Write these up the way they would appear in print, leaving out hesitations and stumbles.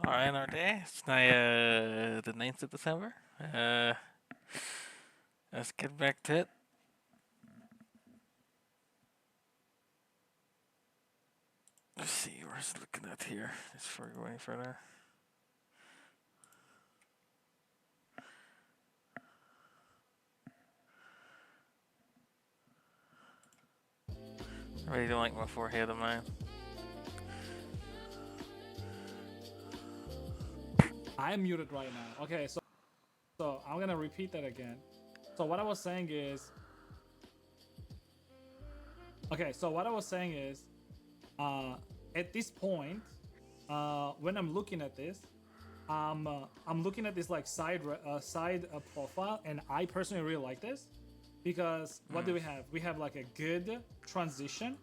Alright, our day. It's now the 9th of December. Let's get back to it. Let's see, where's it looking at here? Just before we go any further. I really don't like my forehead of mine. I'm muted right now. Okay, so I'm gonna repeat that again. So what I was saying is, at this point, when I'm looking at this, I'm looking at this like side profile, and I personally really like this because what do we have? We have like a good transition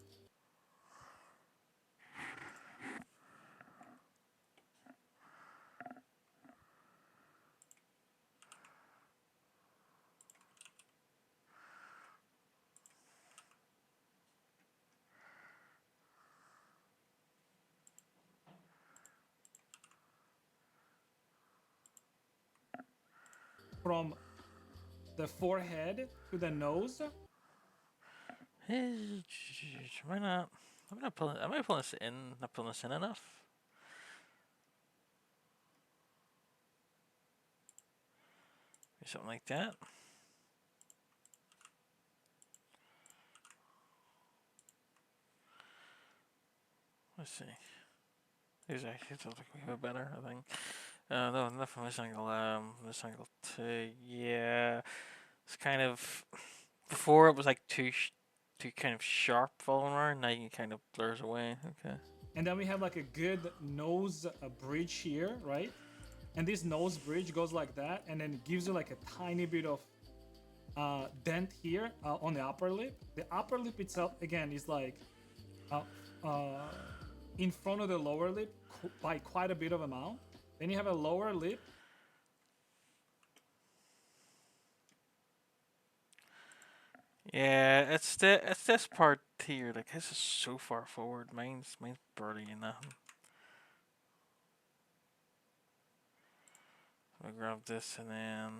from the forehead to the nose. Why not? Am I pulling this in? Not pulling this in enough? Maybe something like that. Let's see. These actually look like we have a better, I think. No, not from this angle. This angle too. Yeah, it's kind of. Before it was like too kind of sharp following around. Now you can kind of blurs away. Okay. And then we have like a good nose bridge here, right? And this nose bridge goes like that, and then it gives you like a tiny bit of dent here on the upper lip. The upper lip itself, again, is like uh, uh, in front of the lower lip by quite a bit of amount. Then you have a lower lip. Yeah, it's this part here. Like this is so far forward. Mine's barely enough. I'll grab this and then.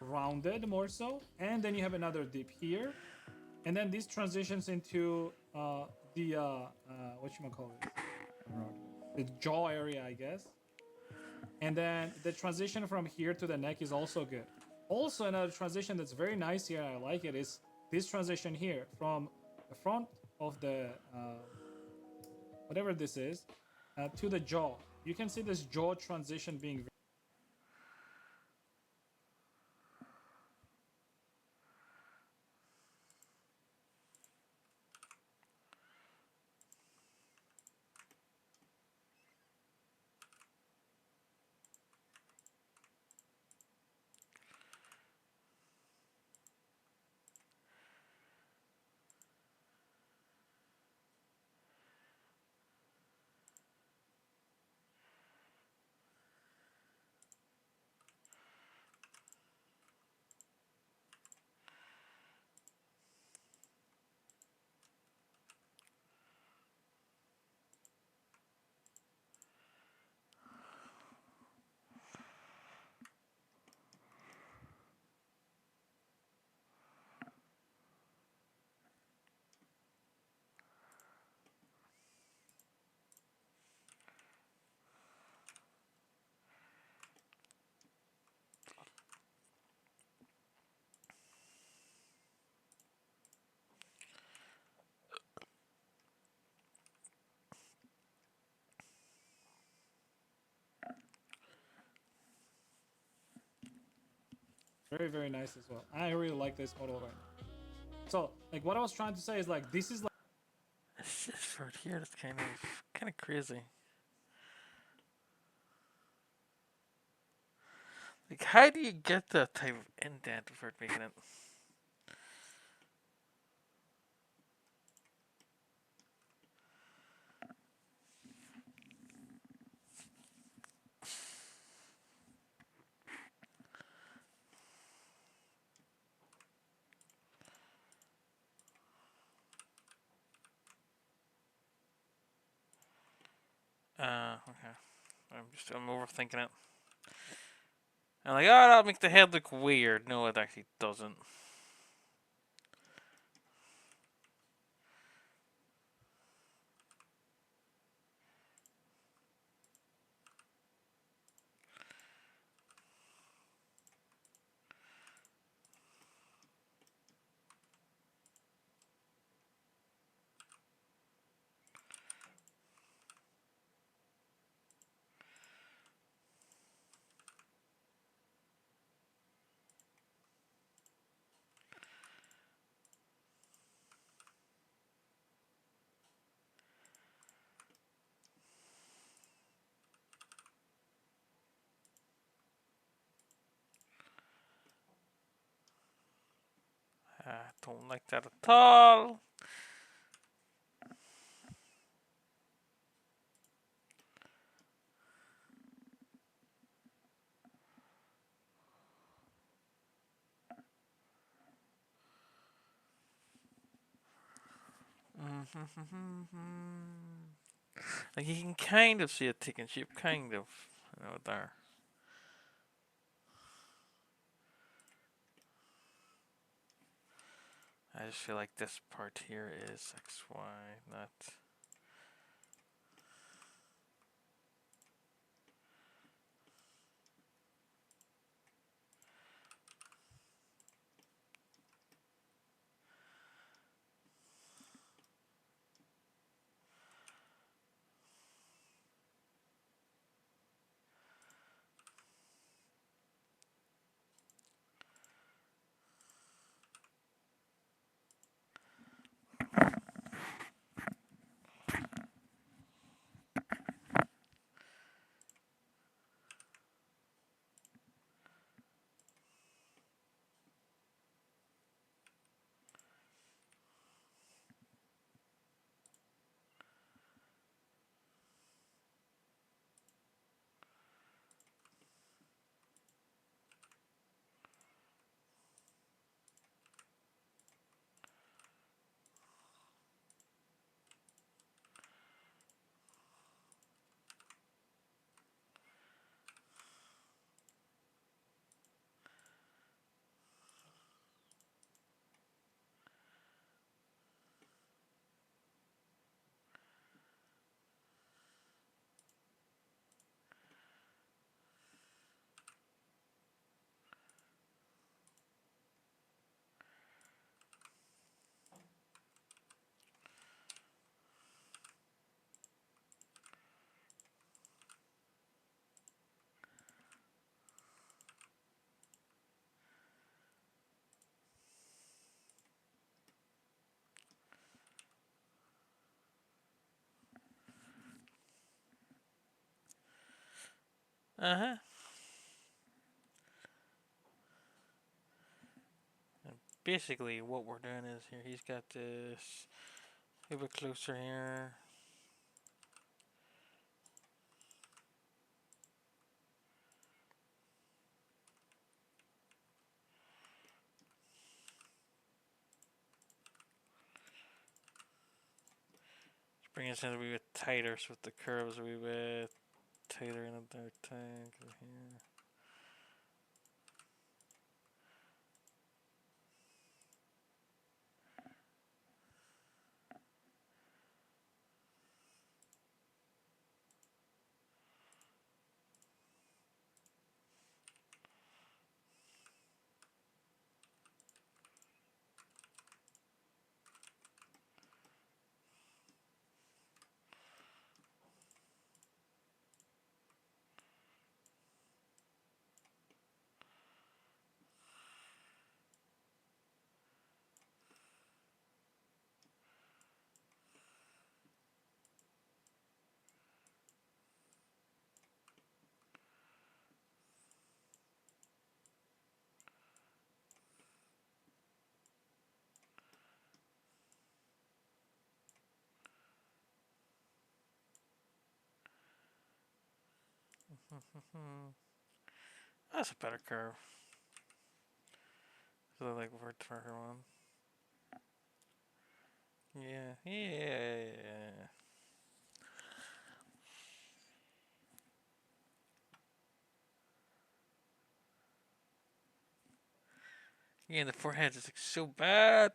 Rounded more so, and then you have another dip here, and then this transitions into the what you call it, the jaw area, I guess. And then the transition from here to the neck is also good. Also, another transition that's very nice here, I like it, is this transition here from the front of the whatever this is to the jaw. You can see this jaw transition being very, very nice as well. I really like this model right now. So, like, what I was trying to say is like this is like It's just right here. That's kind of crazy. Like, how do you get that type of indent without making it? Okay. I'm overthinking it. I'm like, oh, that'll make the head look weird. No, it actually doesn't. I don't like that at all. Like, you can kind of see it taking shape, kind of. There. I just feel like this part here is XY, not. Uh-huh. And basically, what we're doing is here, he's got this a bit closer here. Bring us in a wee bit tighter so with the curves a wee bit tighter in the tank here. That's a better curve. So like for her one. Yeah, yeah. Yeah, the forehead is like so bad.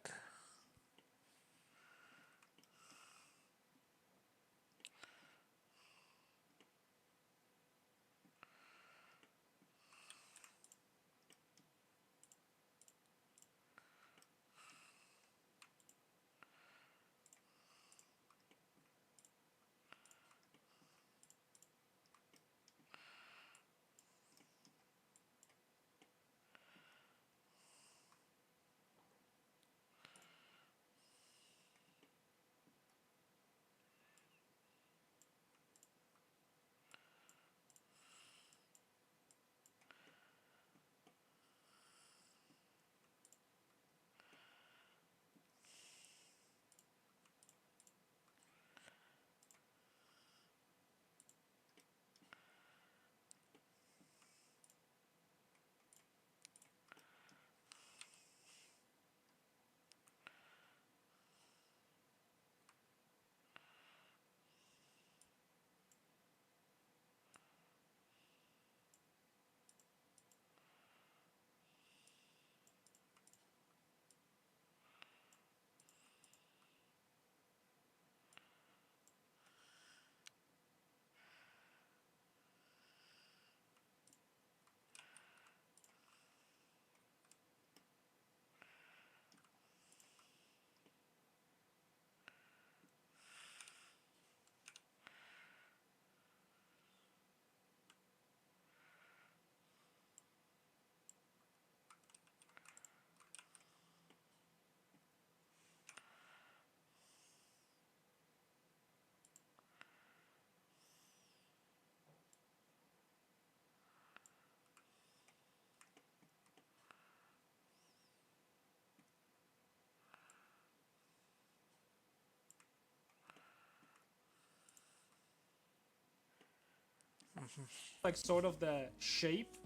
Like sort of the shape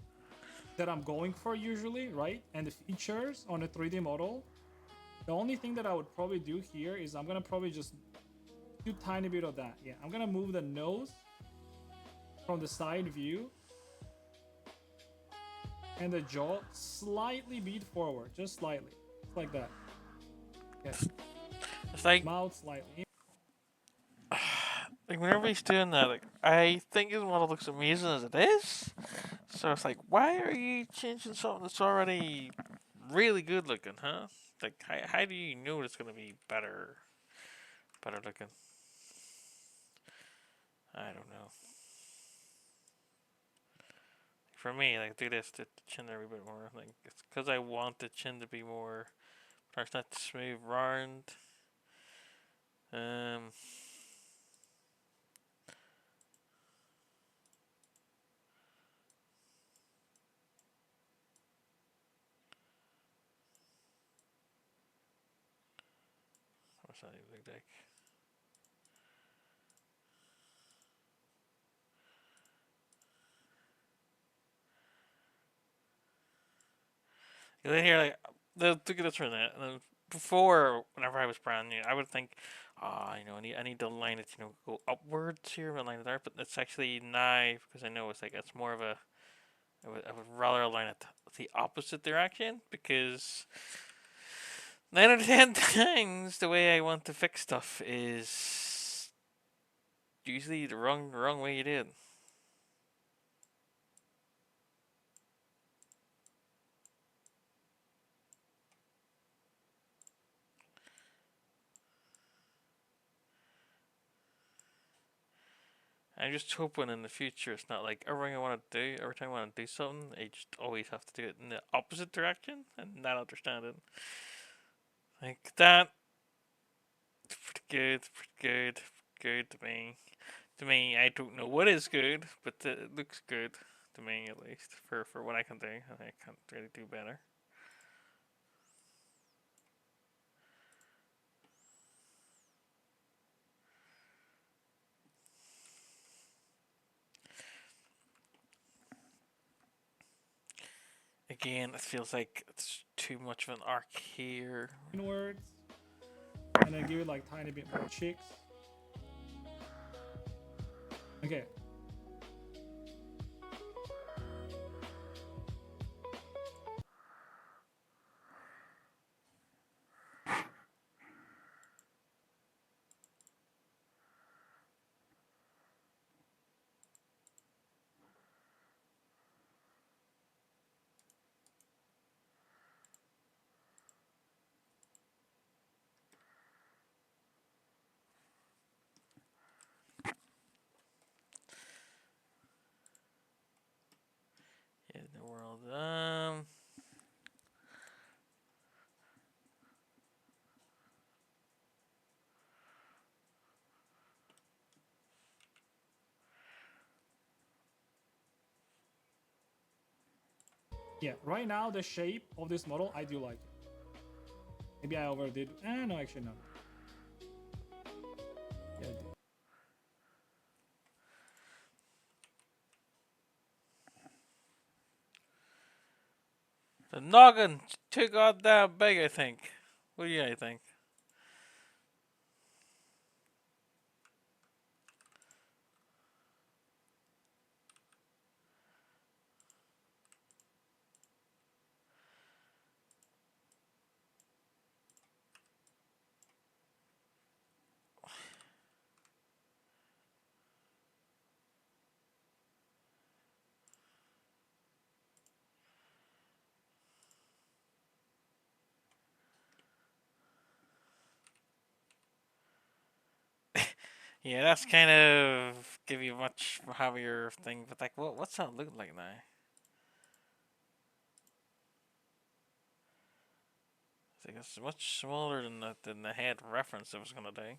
that I'm going for usually, right? And the features on a 3D model. The only thing that I would probably do here is I'm gonna probably just do a tiny bit of that. Yeah, I'm gonna move the nose from the side view and the jaw slightly beat forward, just slightly, just like that. Yes, It's like mouth slightly. whenever he's doing that, like I think his model looks amazing as it is. So it's like, why are you changing something that's already really good looking, huh? Like, how do you know it's gonna be better looking? I don't know. For me, like do this to the chin a wee bit more. Like it's because I want the chin to be more, perhaps not smooth, round. Um, what's that look like? You hear like look at this for a minute. Before, whenever I was brand new, I would think, I need to line it, go upwards here and line it there. But it's actually now because I know it's more of a. I would rather align it the opposite direction because 9 out of 10 times the way I want to fix stuff is usually the wrong way you do it. I'm just hoping in the future it's not like everything I want to do, every time I want to do something, I just always have to do it in the opposite direction and not understand it. Like that, pretty good to me. To me, I don't know what is good, but it looks good to me at least for what I can do. I can't really do better. Again, it feels like it's too much of an arc here. Inwards, and then give it like tiny bit more cheeks. Okay. Yeah, the world. Yeah, right now the shape of this model, I do like it. Maybe I overdid. No, actually no. Yeah, The noggin too goddamn big, I think. What do you think? Yeah, that's kind of give you much heavier thing, but like, what's that look like now? I think it's much smaller than the head reference I was gonna do.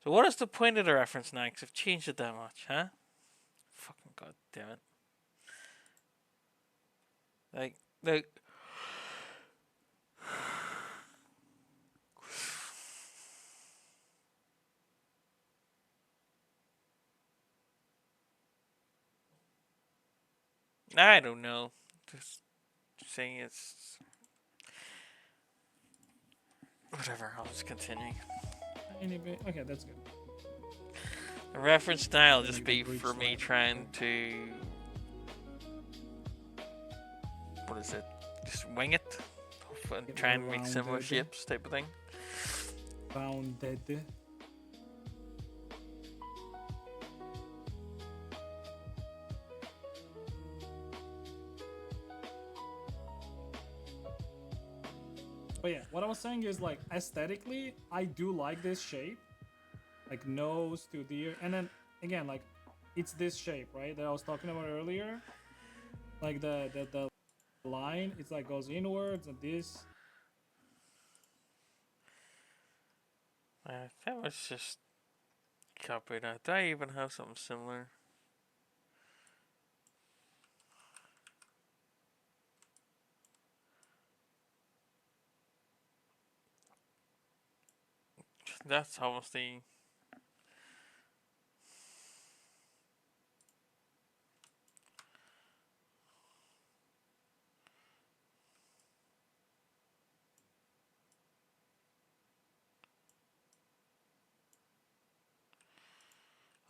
So what is the point of the reference now? Because I've changed it that much, huh? Fucking god damn it! Like, I don't know. Just saying it's whatever. I'll just continue. tiny bit. Okay, that's good. The reference style Then just make the be bridge for me slightly trying bigger. to what is it? Just wing it and Get try more and make similar rounded. shapes type of thing. Rounded. But yeah, what I was saying is like aesthetically, I do like this shape, like nose to the ear, and then again like it's this shape, right, that I was talking about earlier, like the line, it's like goes inwards and this. That was just copied out. Do I even have something similar? That's obviously.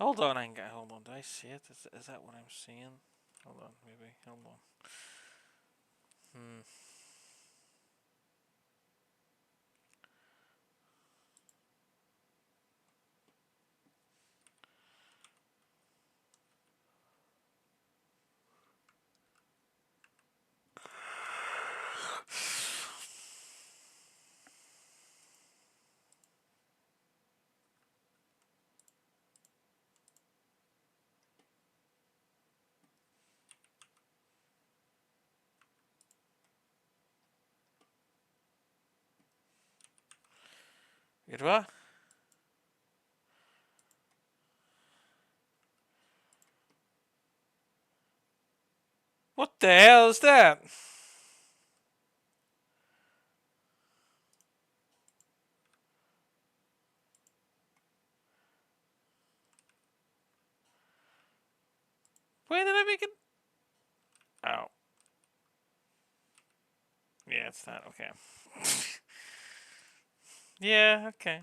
Hold on, hold on. Do I see it? Is that what I'm seeing? Hold on, maybe. Hold on. Hmm. It what? What the hell is that? Why did I make it? Oh. Yeah, it's not. Okay. Yeah, okay.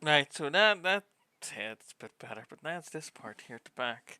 Right, so that's yeah, it's a bit better, but now it's this part here at the back.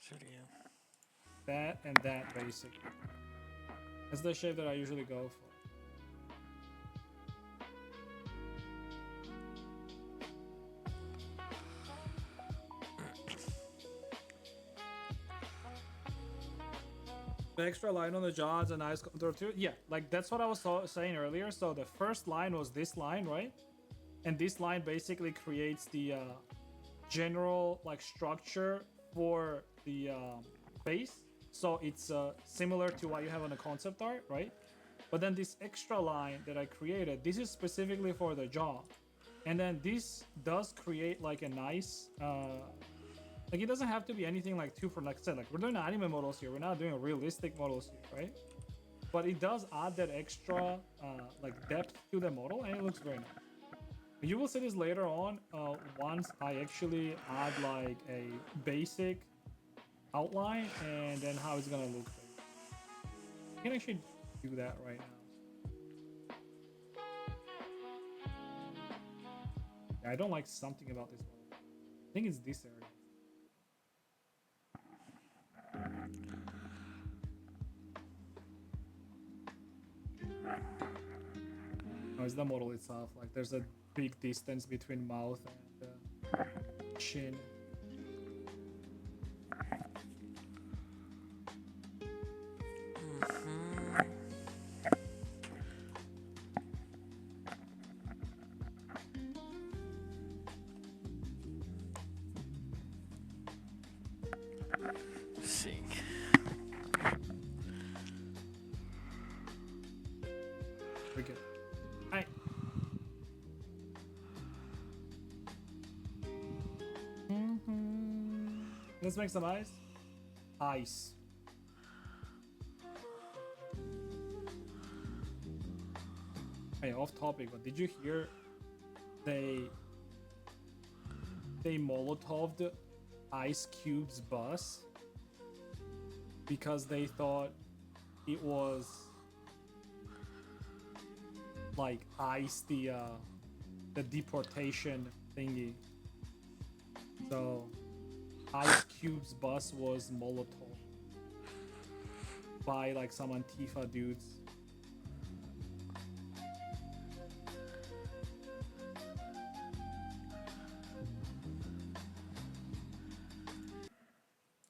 So yeah. that, and that basically. That's the shape that I usually go for. The extra line on the jaw is a nice contour too. Yeah, like that's what I was saying earlier. So the first line was this line, right? And this line basically creates the general like structure for the face. So it's similar to what you have on the concept art, right? But then this extra line that I created, this is specifically for the jaw. And then this does create like a nice like it doesn't have to be anything like too, for like I said, like we're doing anime models here, we're not doing realistic models here, right? But it does add that extra like depth to the model, and it looks very nice. You will see this later on once I actually add like a basic outline and then how it's gonna look. I can actually do that right now. Yeah, I don't like something about this model. I think it's this area. No, it's the model itself. Like there's a big distance between mouth and chin. Let's see. We're good. Alright. Let's make some ice. Ice. Hey, off topic, but did you hear they Molotoved Ice Cube's bus because they thought it was like ice, the deportation thingy. So Ice Cube's bus was Molotov by like some Antifa dudes.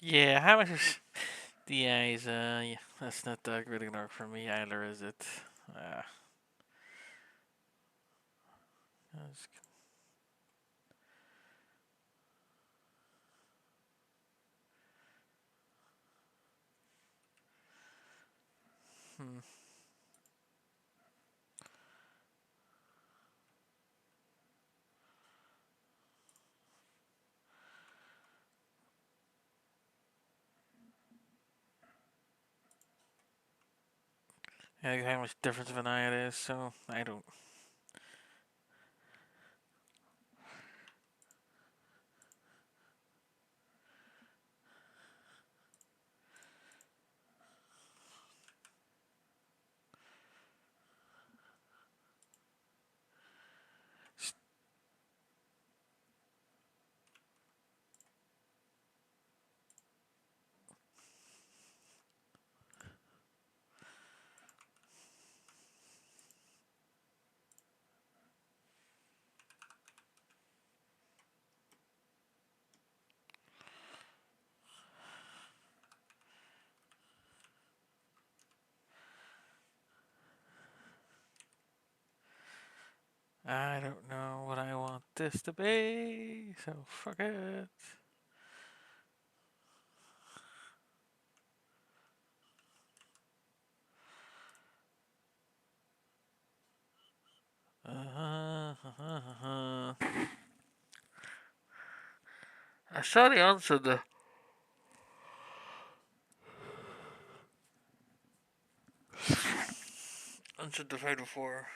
Yeah, how much is the eyes? Yeah, that's not really gonna work for me either, is it? Uh, that's- hmm. Yeah, how much difference of an eye it is, so I don't. I don't know what I want this to be, so fuck it. I saw the answer. Answered the fight before.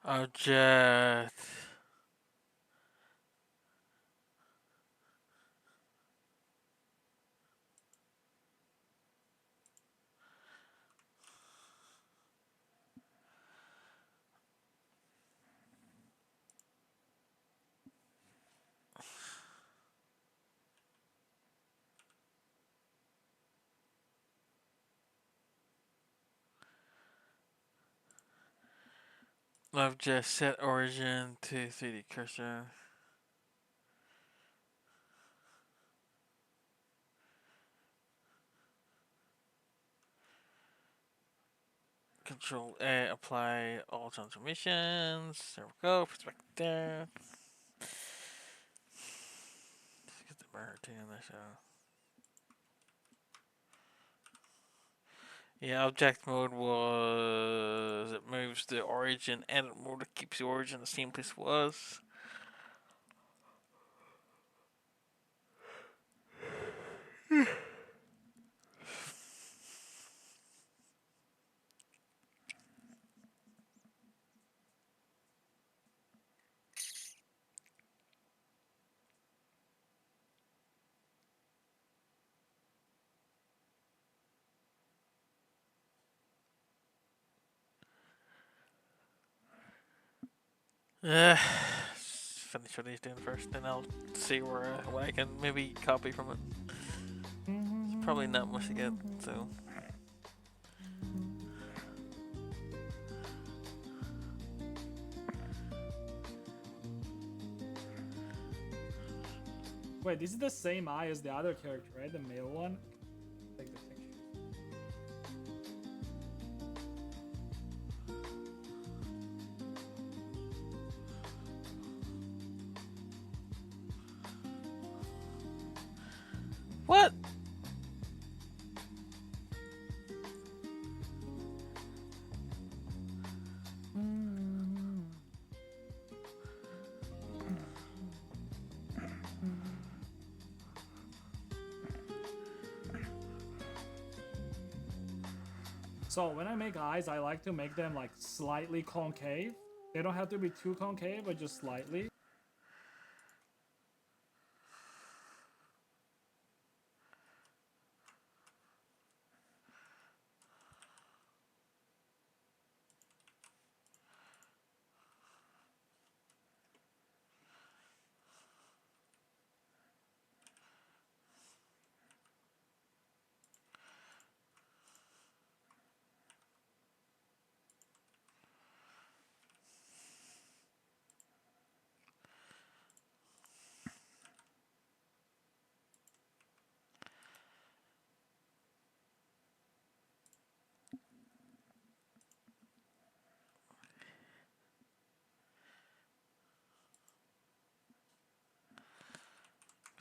Object. Object set origin to 3D cursor. Control A, apply all transformations. There we go. Put it back there. Let's get the burner too in there. So. Yeah, object mode was it moves the origin. Edit mode it keeps the origin the same place it was. Finish what he's doing first, then I'll see where what I can maybe copy from it. It's probably not much to get, so. Wait, this is the same eye as the other character, right? The male one. Take the picture. What? So when I make eyes, I like to make them like slightly concave. They don't have to be too concave, but just slightly.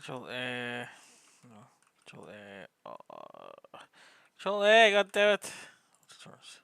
Control A. No. Control A. Control A, god damn it. Source.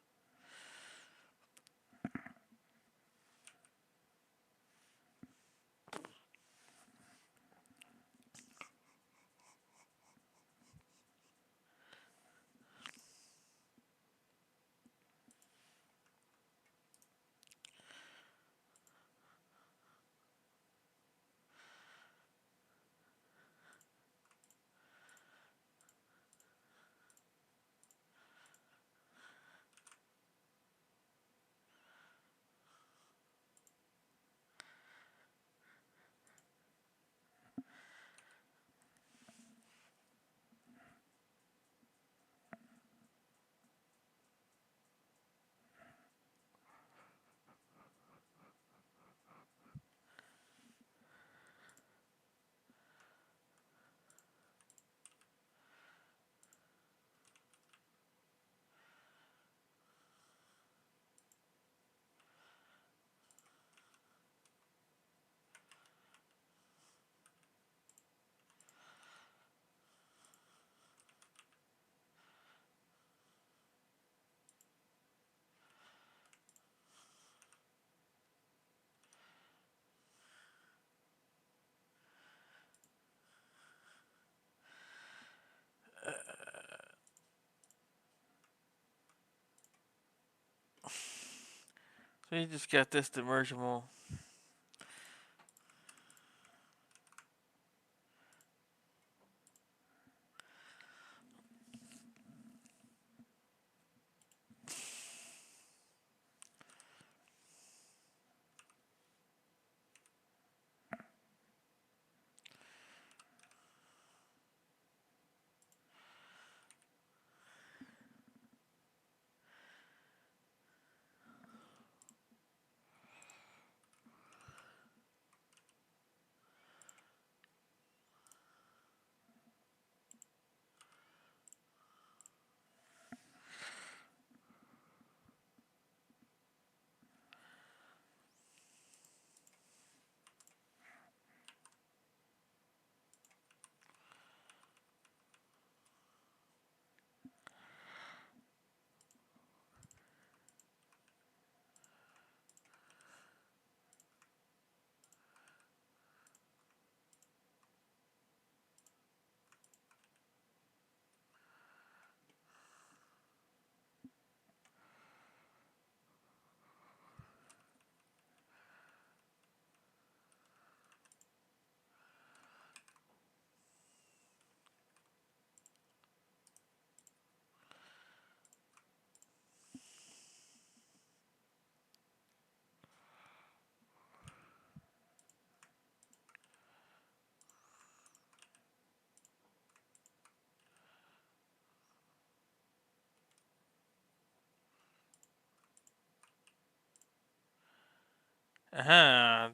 So you just got this demergeable.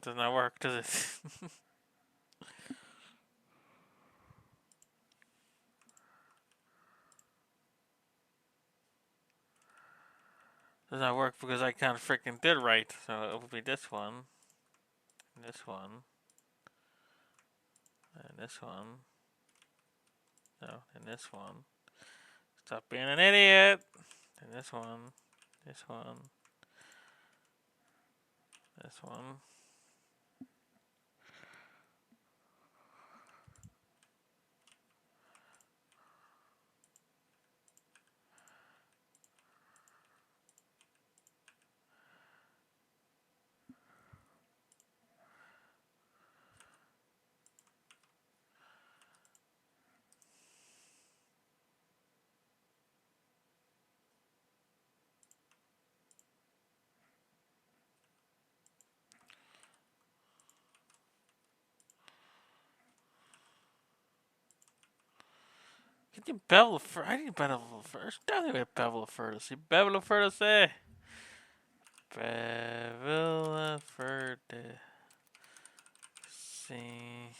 Does not work, does it? Does not work because I can't freaking did right. So it will be this one, this one, and this one. No, and this one. Stop being an idiot. And this one, this one, this one. Can you bevel first? I need bevel first. Definitely bevel first. You bevel first, eh? Bevel first. See.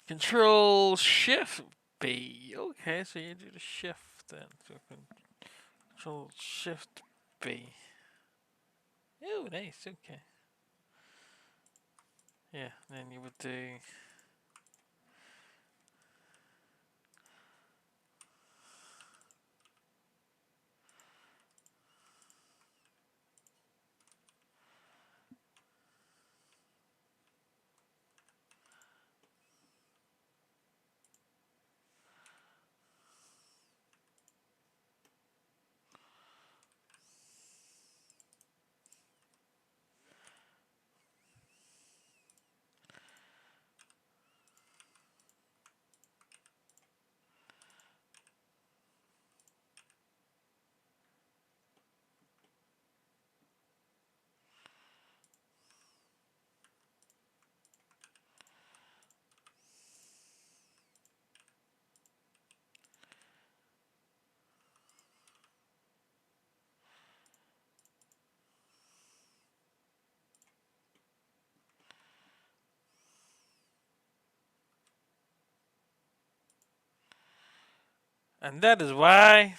Control Shift B. Okay, so you do the shift then. So Control Shift B. Oh, nice. Okay. Yeah, then you would do. And that is why.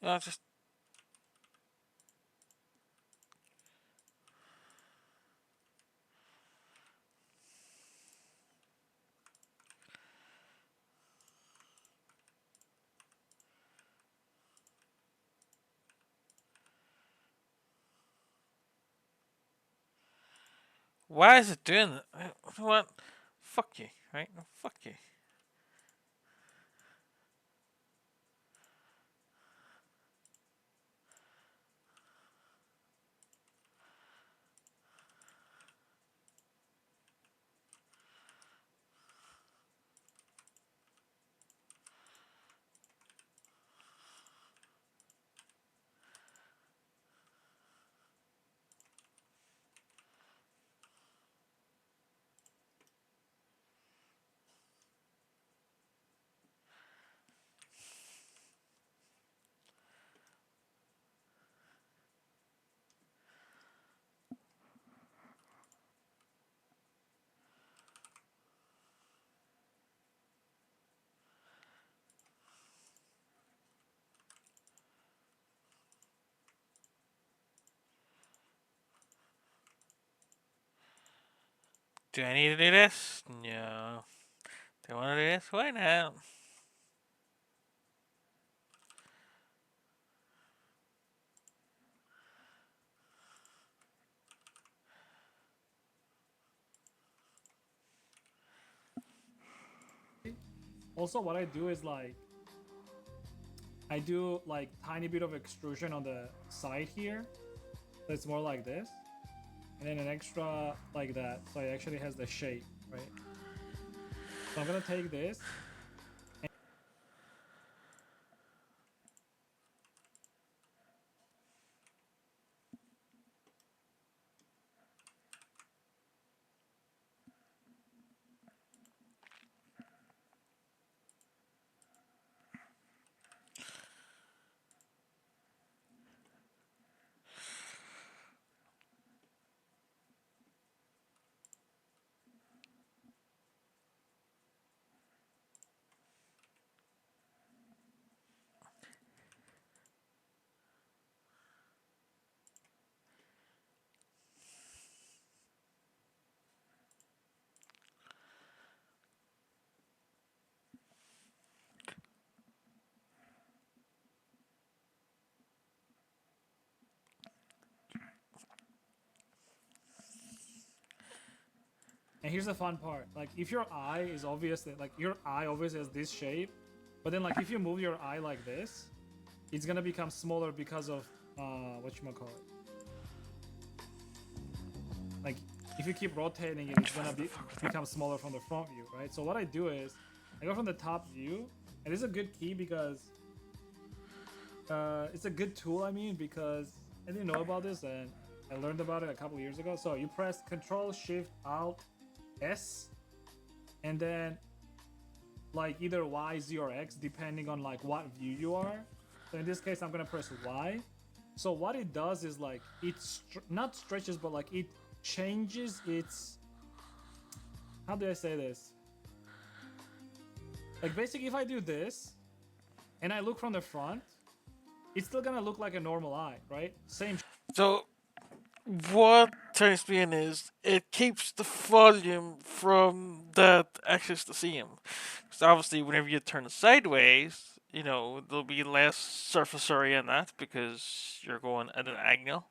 Just why is it doing that? What? Fuck you, right? Fuck you. Do I need to do this? No. Do I want to do this? Why not? Also, what I do is like I do like tiny bit of extrusion on the side here, so it's more like this, and then an extra like that, so it actually has the shape, right? So I'm gonna take this. And here's the fun part: like, if your eye is obviously like your eye always has this shape, but then like if you move your eye like this, it's gonna become smaller because of what you call it. Like, if you keep rotating it, it's gonna become smaller from the front view, right? So what I do is I go from the top view, and this is a good key because it's a good tool. I mean, because I didn't know about this and I learned about it a couple years ago. So you press Control Shift Alt S, and then like either Y, Z, or X, depending on like what view you are. So in this case, I'm gonna press Y. So what it does is like it not stretches, but like it changes its. How do I say this? Like basically, if I do this, and I look from the front, it's still gonna look like a normal eye, right? Same. So, what turns me in is it keeps the volume from that access to see him. Because obviously, whenever you turn sideways, there'll be less surface area in that because you're going at an angle.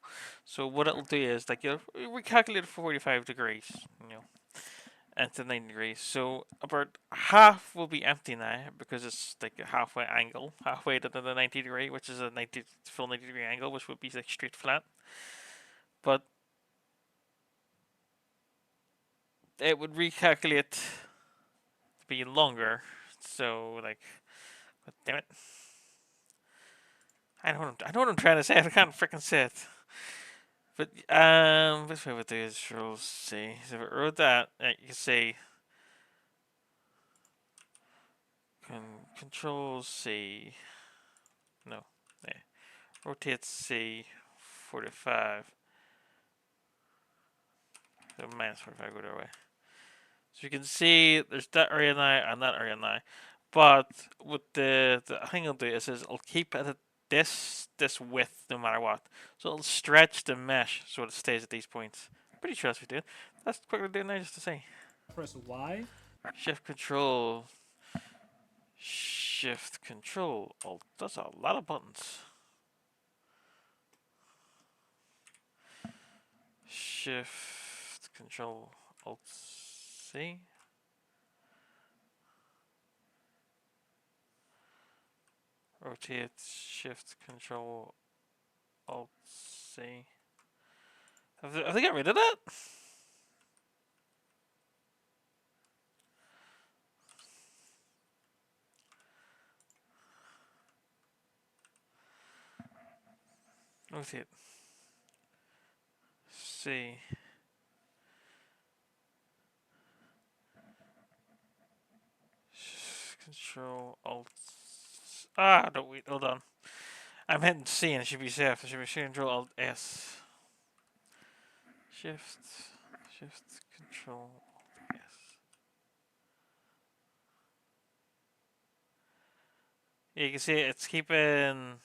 So what it'll do is like you'll recalculate 45 degrees, and to 90 degrees. So about half will be empty now because it's like a halfway angle, halfway to the 90 degree, which is a 90 full 90-degree angle, which would be like straight flat. But it would recalculate to be longer. So like, but damn it. I know what I'm trying to say. I can't freaking say it. But what we would do is we'll see. So if I wrote that, you can say Control C. No, yeah. Rotate C 45. So minus 45 go their way. So you can see there's that area now and that area now. But what the thing I'll do is I'll keep it at this width no matter what. So it'll stretch the mesh so it stays at these points. Pretty sure that's what we did. Let's quickly do it now just to see. Press Y. Shift Control. Shift Control Alt. That's a lot of buttons. Shift Control Alt C. Rotate. Shift Control Alt C. Have they got rid of that? Rotate. C. Control Alt. Ah, no, wait, hold on. I'm hitting C and it should be safe. It should be Control Alt S. Shift Control Alt S. Yeah, you can see it's keeping.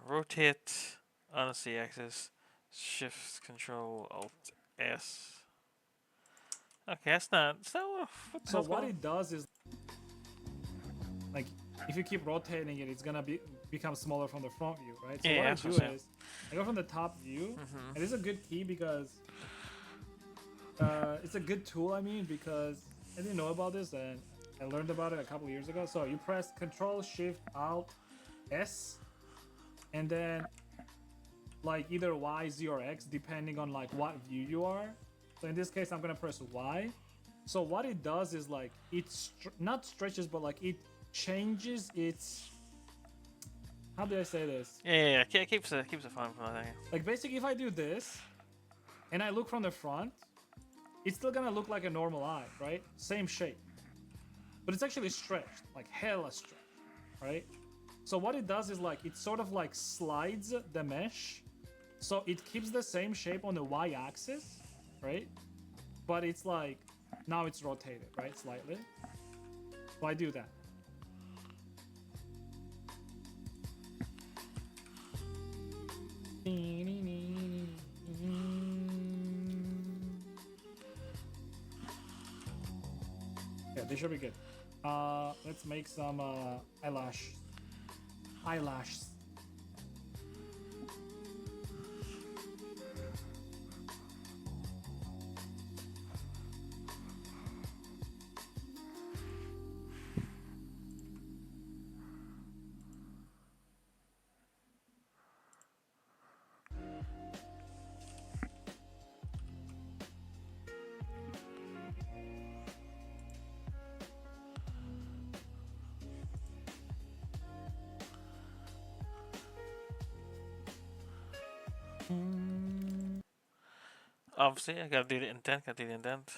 Rotate on the C axis. Shift Control Alt S. Okay, that's not. What the So hell's what going on? it does is, like, if you keep rotating it, it's gonna become smaller from the front view, right? So Yeah, what I that's do what I'm saying. is, I go from the top view, Mhm. and this is a good key because it's a good tool. I mean, because I didn't know about this and I learned about it a couple years ago. So you press Control Shift Alt S, and then like either Y, Z, or X, depending on like what view you are. So in this case, I'm gonna press Y. So what it does is like it not stretches, but like it changes its. How do I say this? Yeah. It keeps it fun for that thing. Like basically, if I do this, and I look from the front, it's still gonna look like a normal eye, right? Same shape, but it's actually stretched, like hella stretched, right? So what it does is like it sort of like slides the mesh, so it keeps the same shape on the y-axis, right? But it's like now it's rotated, right, slightly. So I do that. Yeah, they should be good. Let's make some eyelashes. Obviously, I gotta do the indent. Gotta do the indent.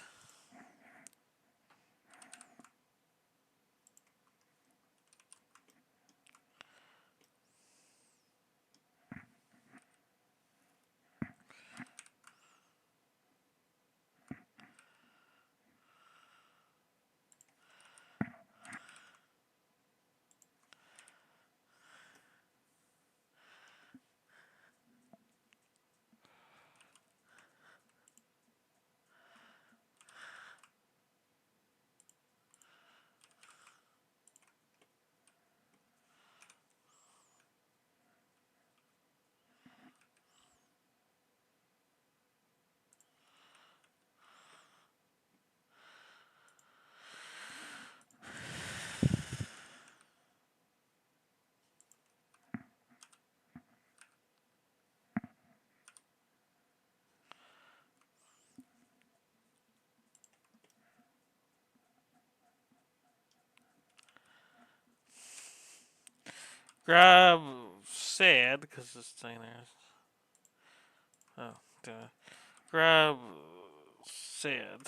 Grab sad because this thing there. Oh, duh. Grab sad.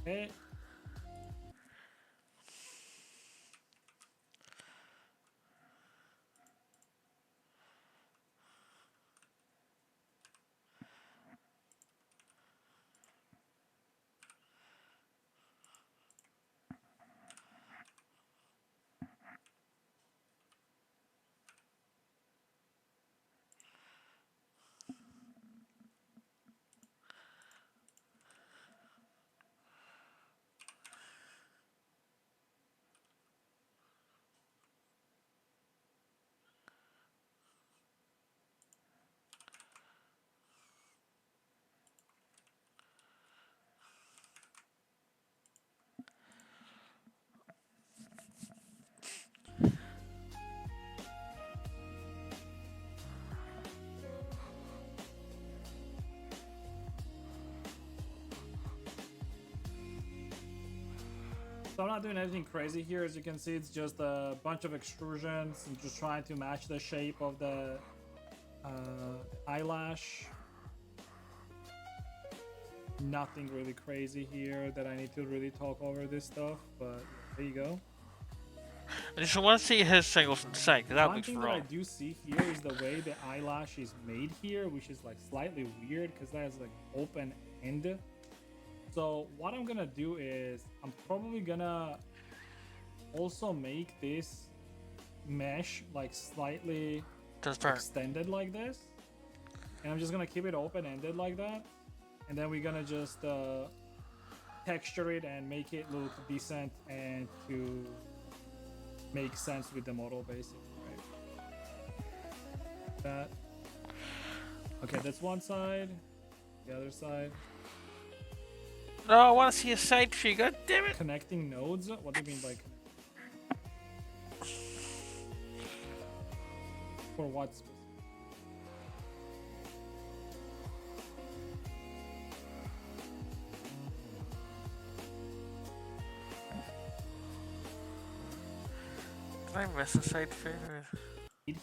Okay. So I'm not doing anything crazy here. As you can see, it's just a bunch of extrusions and just trying to match the shape of the eyelash. Nothing really crazy here that I need to really talk over this stuff, but there you go. I just want to see his single from the side, because that One looks thing that I wrong. do see here is the way the eyelash is made here, which is like slightly weird because that has like open end. So what I'm gonna do is I'm probably gonna also make this mesh like slightly Transparent. extended like this, and I'm just gonna keep it open-ended like that, and then we're gonna just texture it and make it look decent and to make sense with the model basically, right? That. Okay, that's one side. The other side. No, I want to see a side tree. God damn it! Connecting nodes. What do you mean by for what? Did I miss a side tree?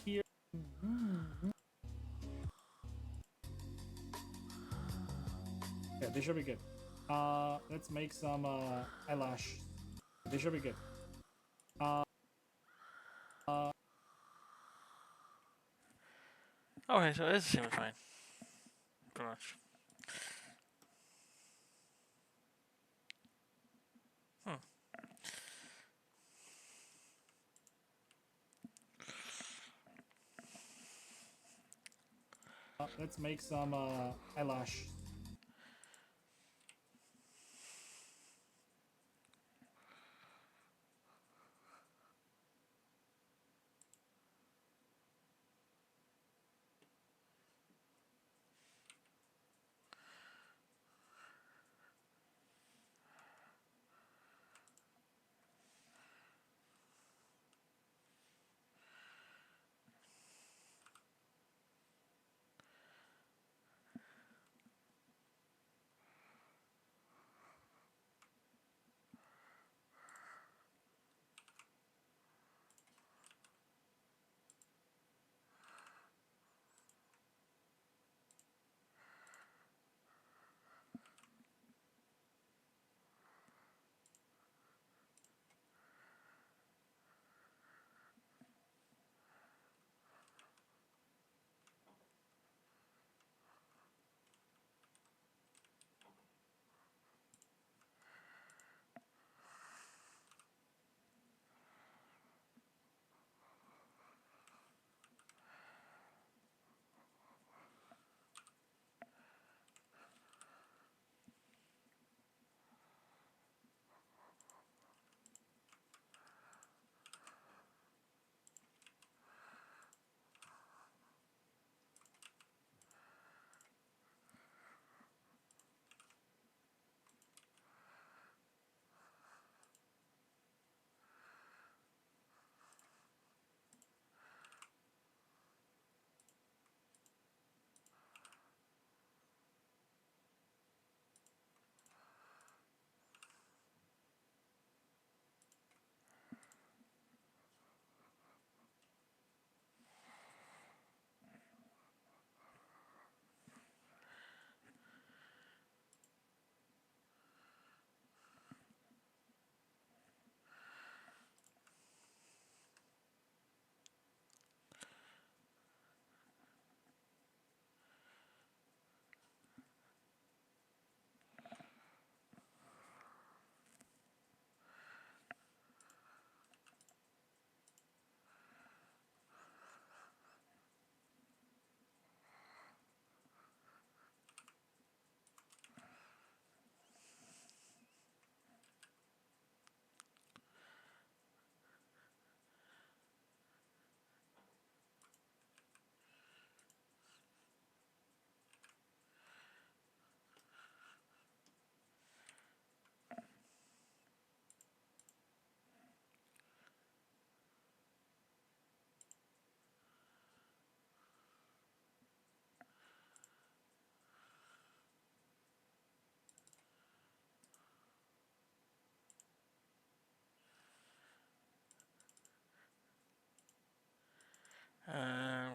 Here. Yeah, this should be good. Let's make some eyelash. This should be good. Okay, so this seems fine. Pretty much. Let's make some eyelash. Um,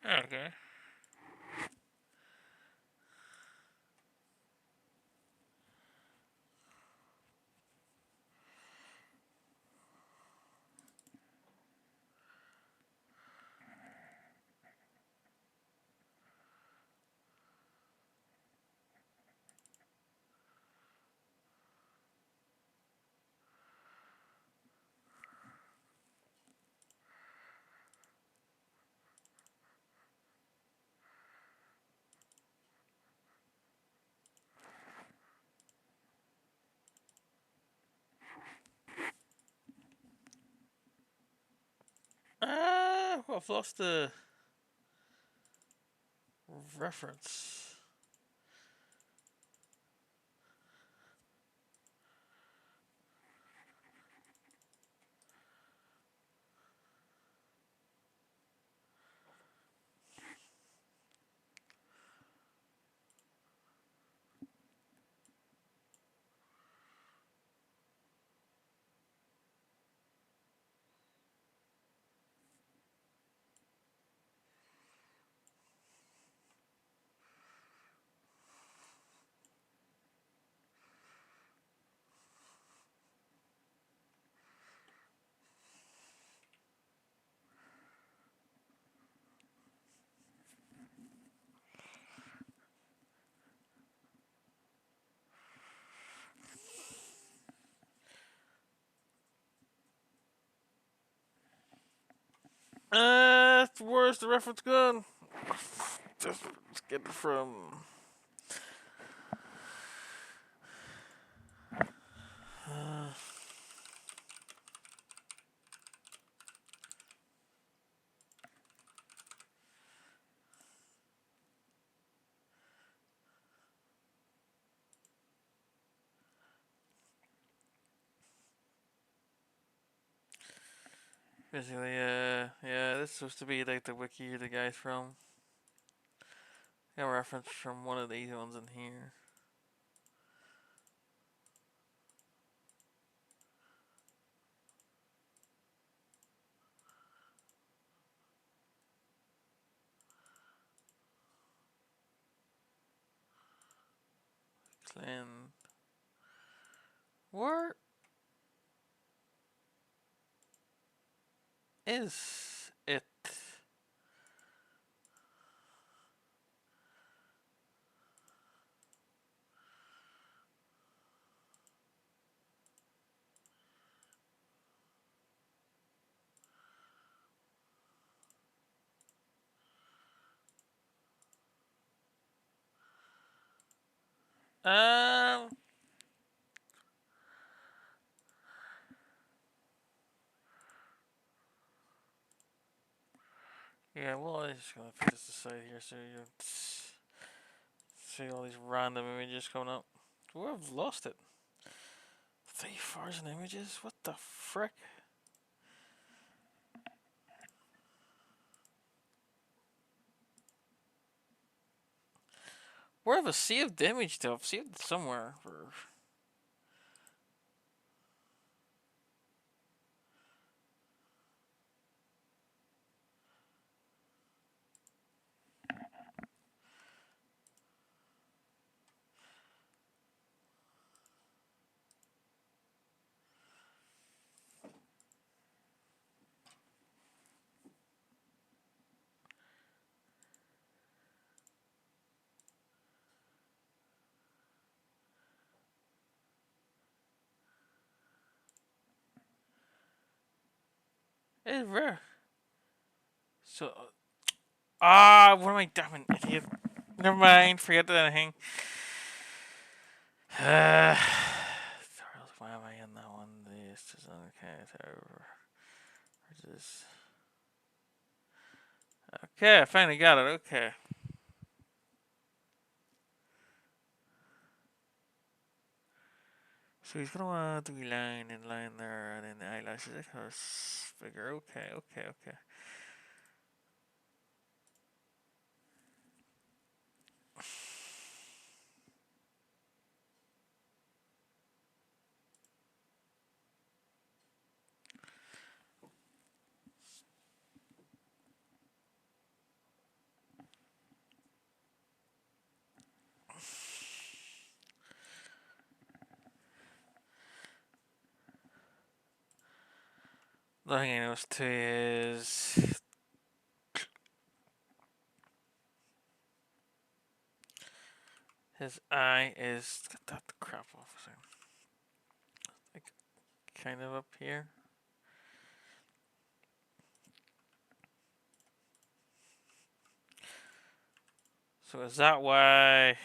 okay. I've lost the reference. Where's the reference gone? Just get it from. Uh, Basically, yeah, this is supposed to be like the wiki the guy's from. Got a reference from one of these ones in here. Clan. Where is it? Um. Yeah, well, I'm just gonna put this aside here so you don't see all these random images coming up. Oh, I've lost it. 3,000 images? What the frick? Where have I saved the image to? I've saved it somewhere. It's rare. So, what am I damn idiot? Never mind, forget anything. Why am I in that one? This is okay. This. Okay, I finally got it. Okay. So he's gonna want to do line and line there, and then the eyelashes. I kind of figure. Okay. The thing I noticed too is his eye is get that crap off a second. Like kind of up here. So is that why?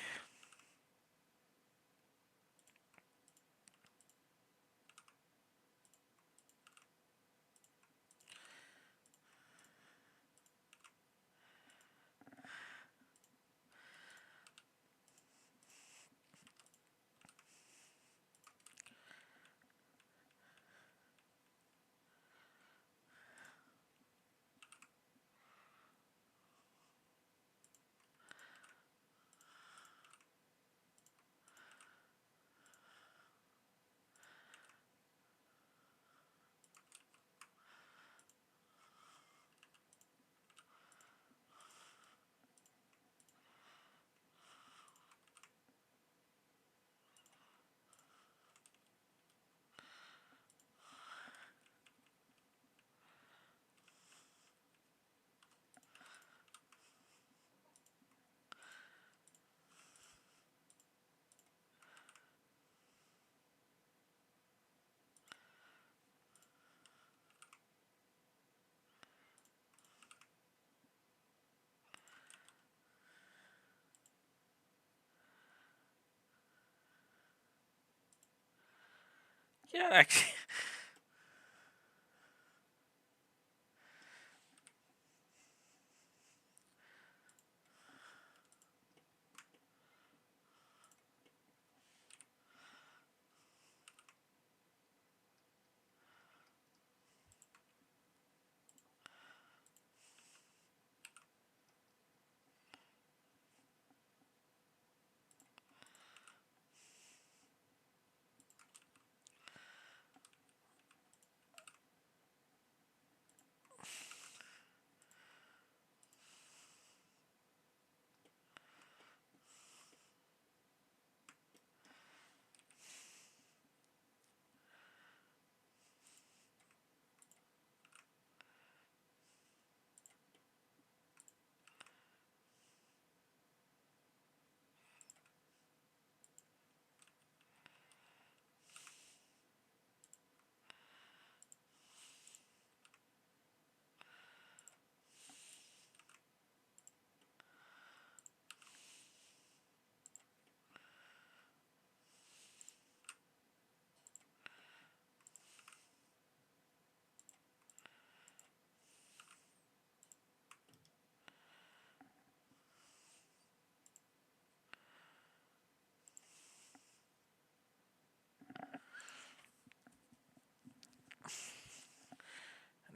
Yeah, actually.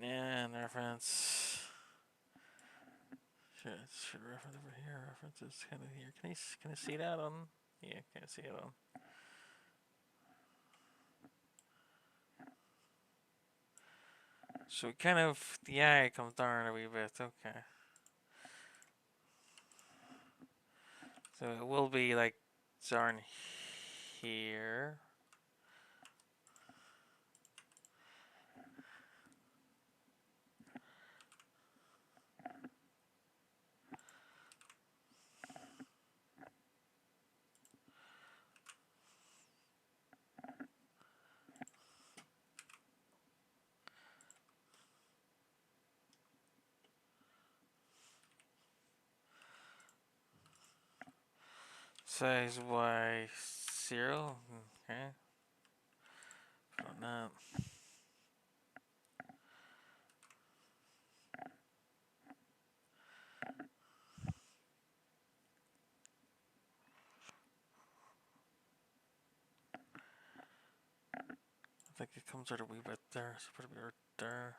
And reference. Should reference over here. Reference is kind of here. Can I see that on? Yeah, can I see it on? So kind of the eye comes down a wee bit. Okay. So it will be like down here. Size Y 0. Okay. Put on that. I think it comes out a wee bit there. So put it right there.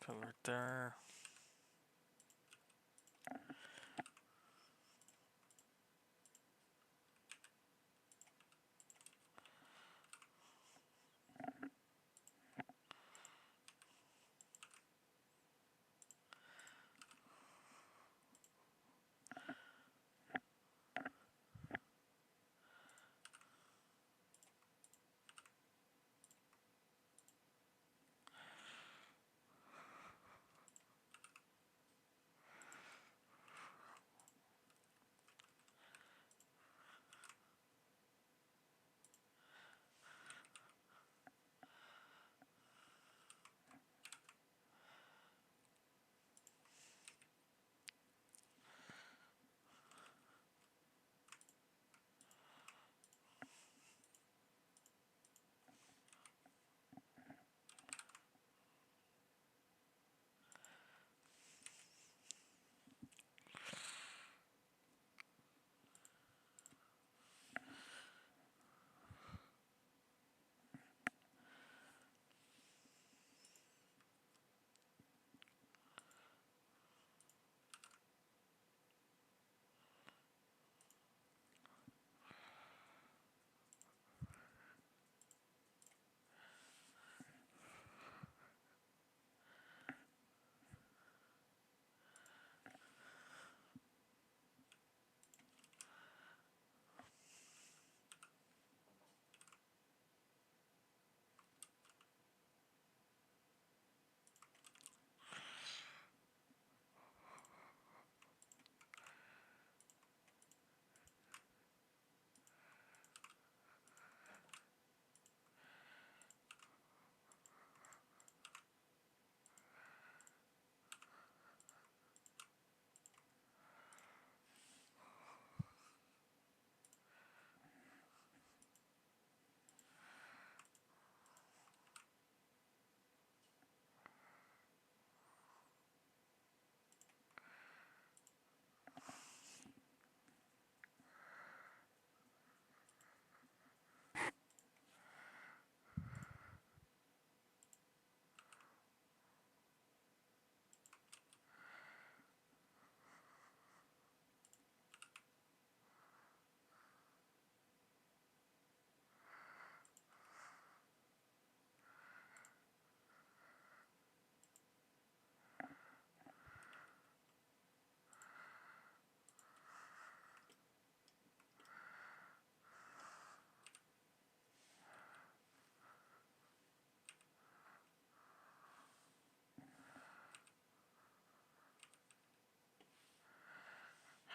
Put it right there.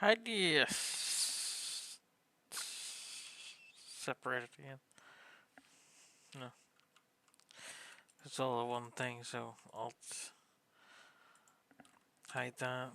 How do you separate it again? No, it's all one thing. So Alt hide that.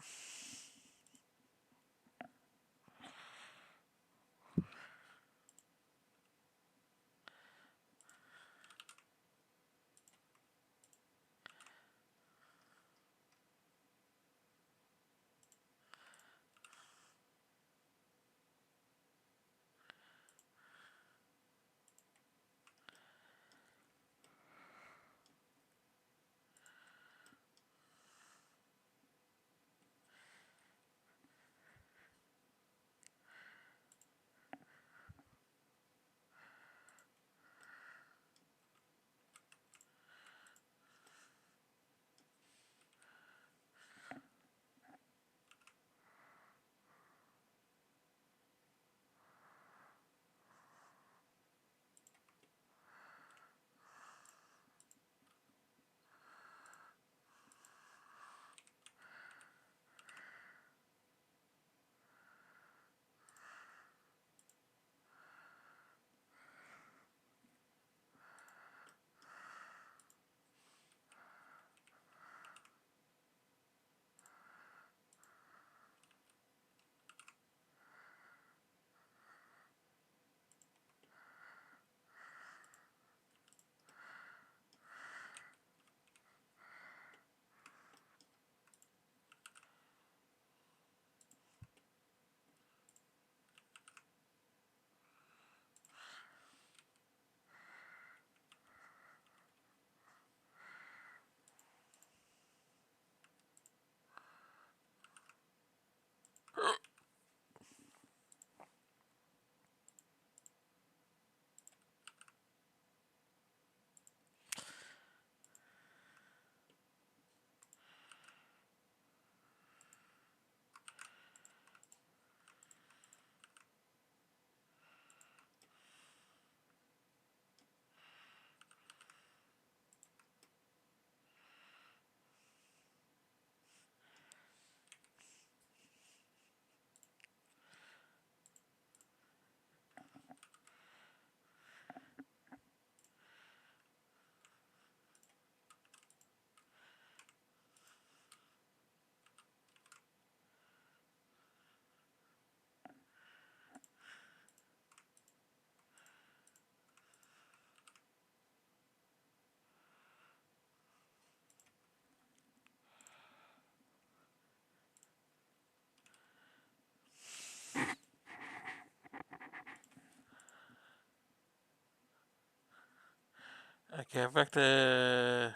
Okay, back to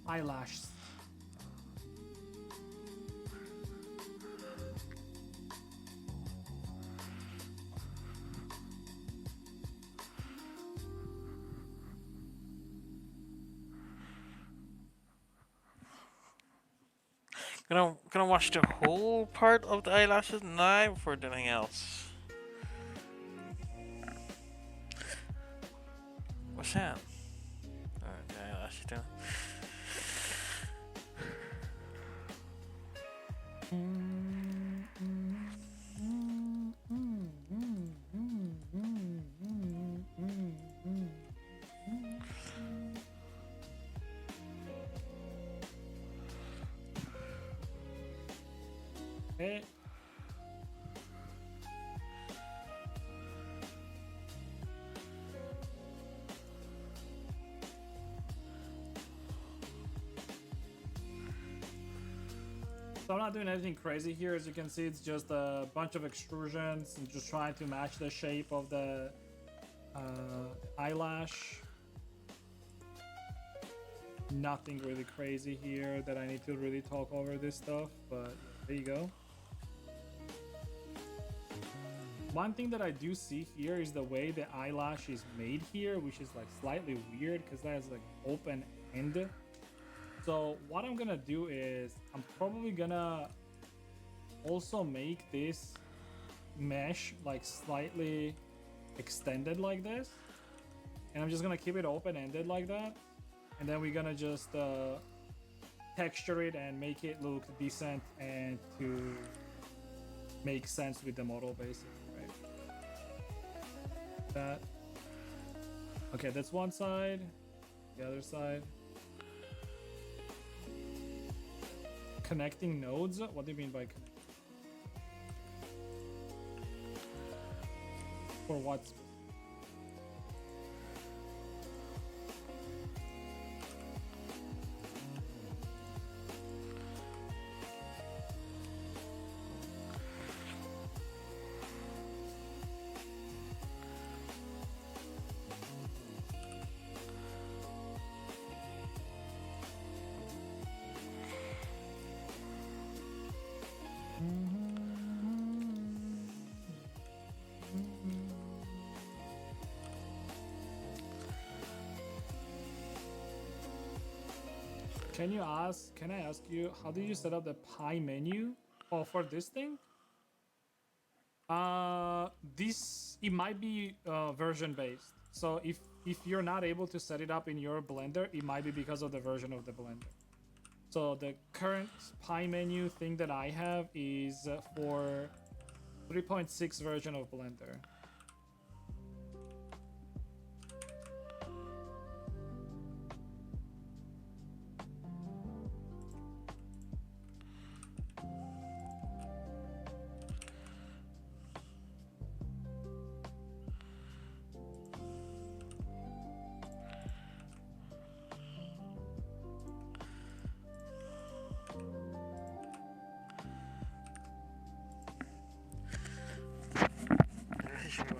Eyelashes. gonna watch the whole part of the eyelashes now before anything else. What's that? Alright, the eyelashes down. Okay. So I'm not doing anything crazy here. As you can see, it's just a bunch of extrusions and just trying to match the shape of the eyelash. Nothing really crazy here that I need to really talk over this stuff, but there you go. One thing that I do see here is the way the eyelash is made here, which is like slightly weird because that has like open end. So what I'm gonna do is I'm probably gonna also make this mesh like slightly extended like this, and I'm just gonna keep it open-ended like that, and then we're gonna just texture it and make it look decent and to make sense with the model, basically, right? That. Okay, that's one side. The other side. Connecting nodes? What do you mean by for what? Can I ask you, how do you set up the pie menu? Oh, for this thing? This, it might be version based. So if you're not able to set it up in your Blender, it might be because of the version of the Blender. So the current pie menu thing that I have is for 3.6 version of Blender.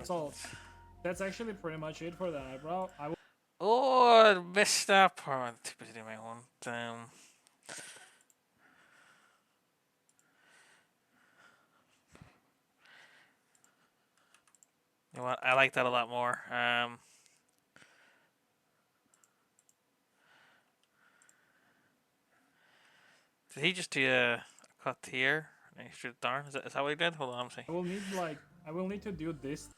So that's actually pretty much it for the eyebrow. I will. Oh, I missed that part. I'm too busy doing my own. You know what? I like that a lot more. Did he just do a cut here and he shoot it down? Is that what he did? Hold on, let me see. I will need to do this.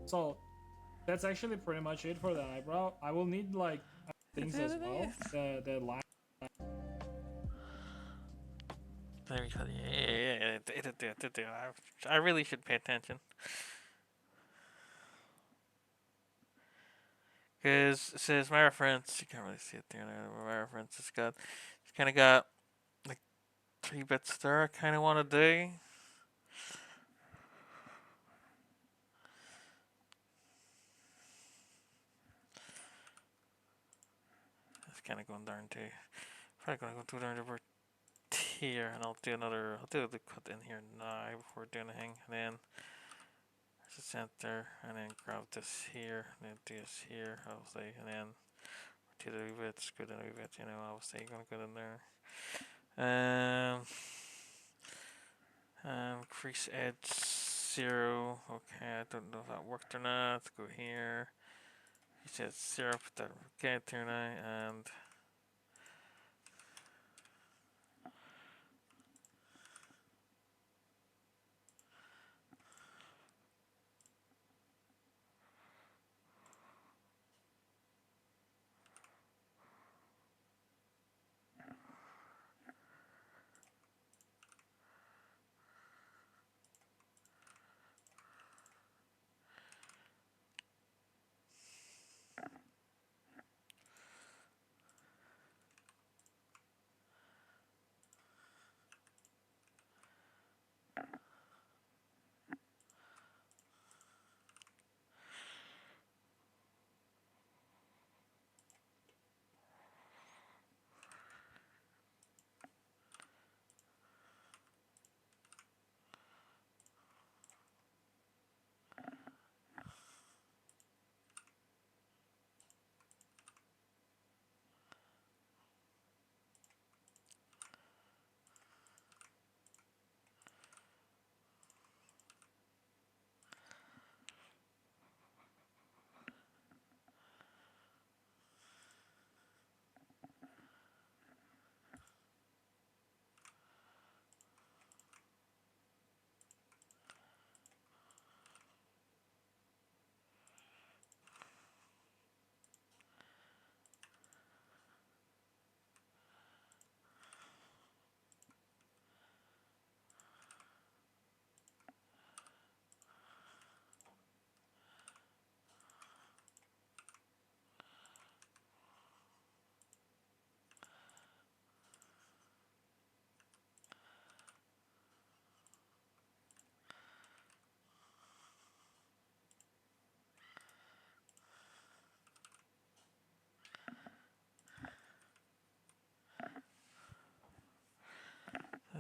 So that's actually pretty much it for the eyebrow. I will need like things as well. The line. There we go. Yeah. It did do. I really should pay attention. Because it says my reference, you can't really see it there. My reference, it's kind of got like 3 bits there. I kind of want to do. It's kind of going down to. Probably gonna go through down over here, and I'll do the cut in here now before doing anything, and then there's a center, and then grab this here, and then do this here, obviously, and then do the wee bits, go down a wee bit, obviously you're gonna go in there. Increase edge 0. Okay, I don't know if that worked or not. Let's go here. He said 0, put that okay here now, and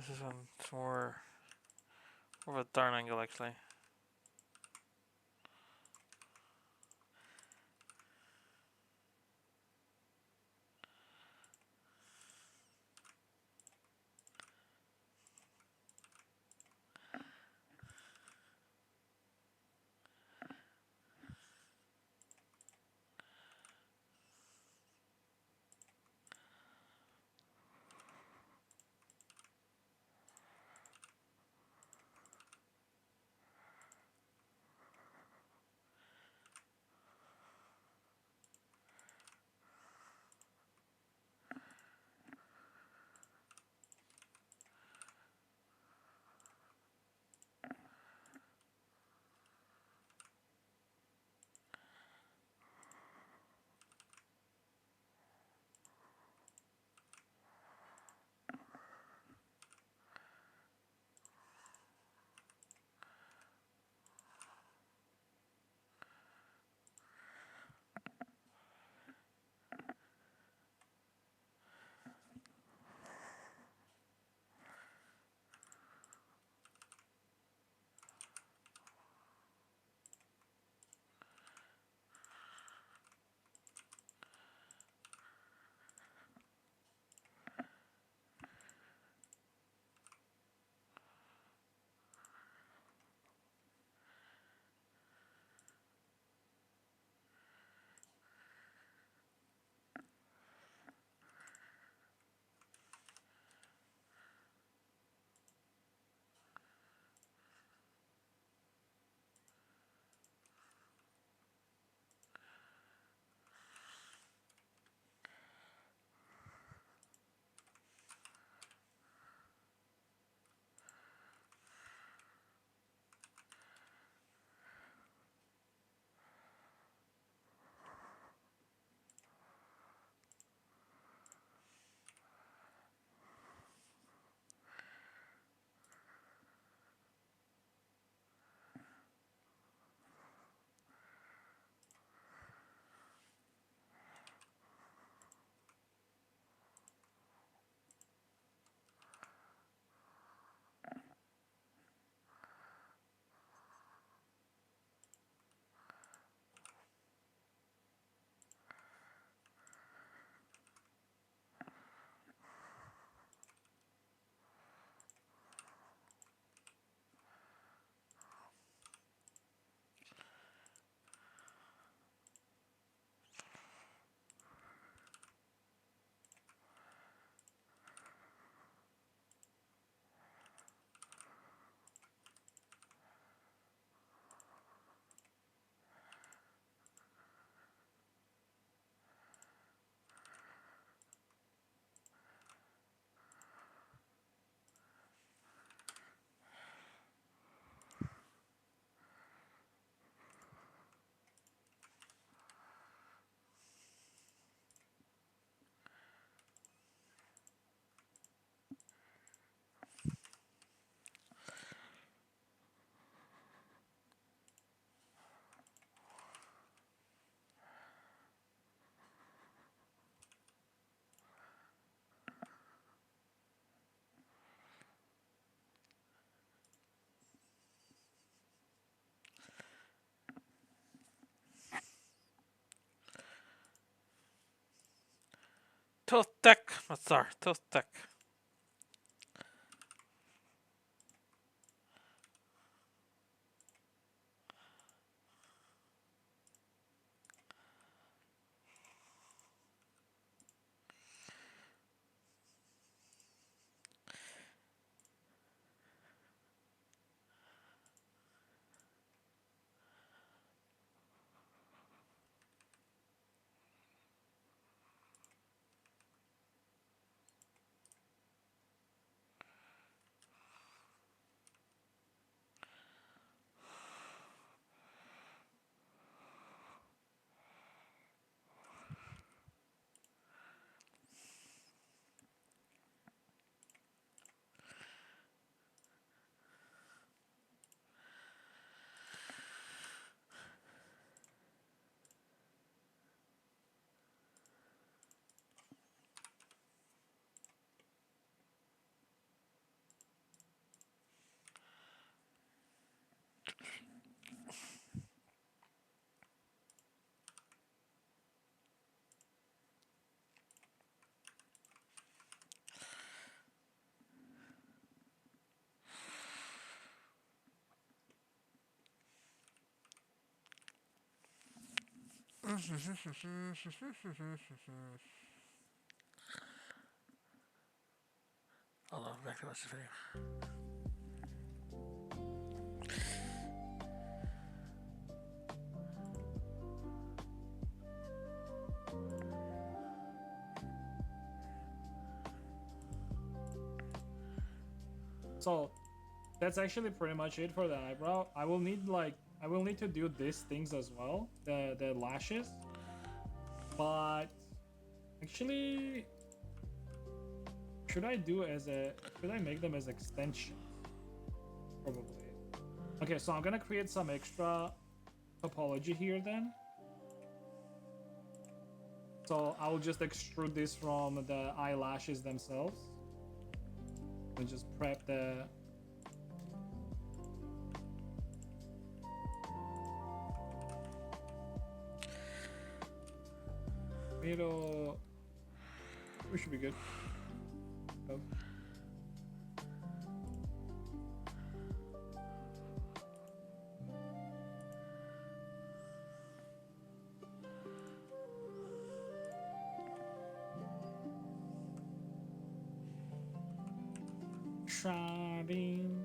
This is more of a darn angle actually. Tostek, Mazar, Tostek. Hold on, back to watch the video. So that's actually pretty much it for the eyebrow. I will need to do these things as well, the lashes. But actually, should I make them as extensions? Probably. Okay, so I'm gonna create some extra topology here then. So I'll just extrude this from the eyelashes themselves. And just prep the middle. We should be good. Oh. Sharding.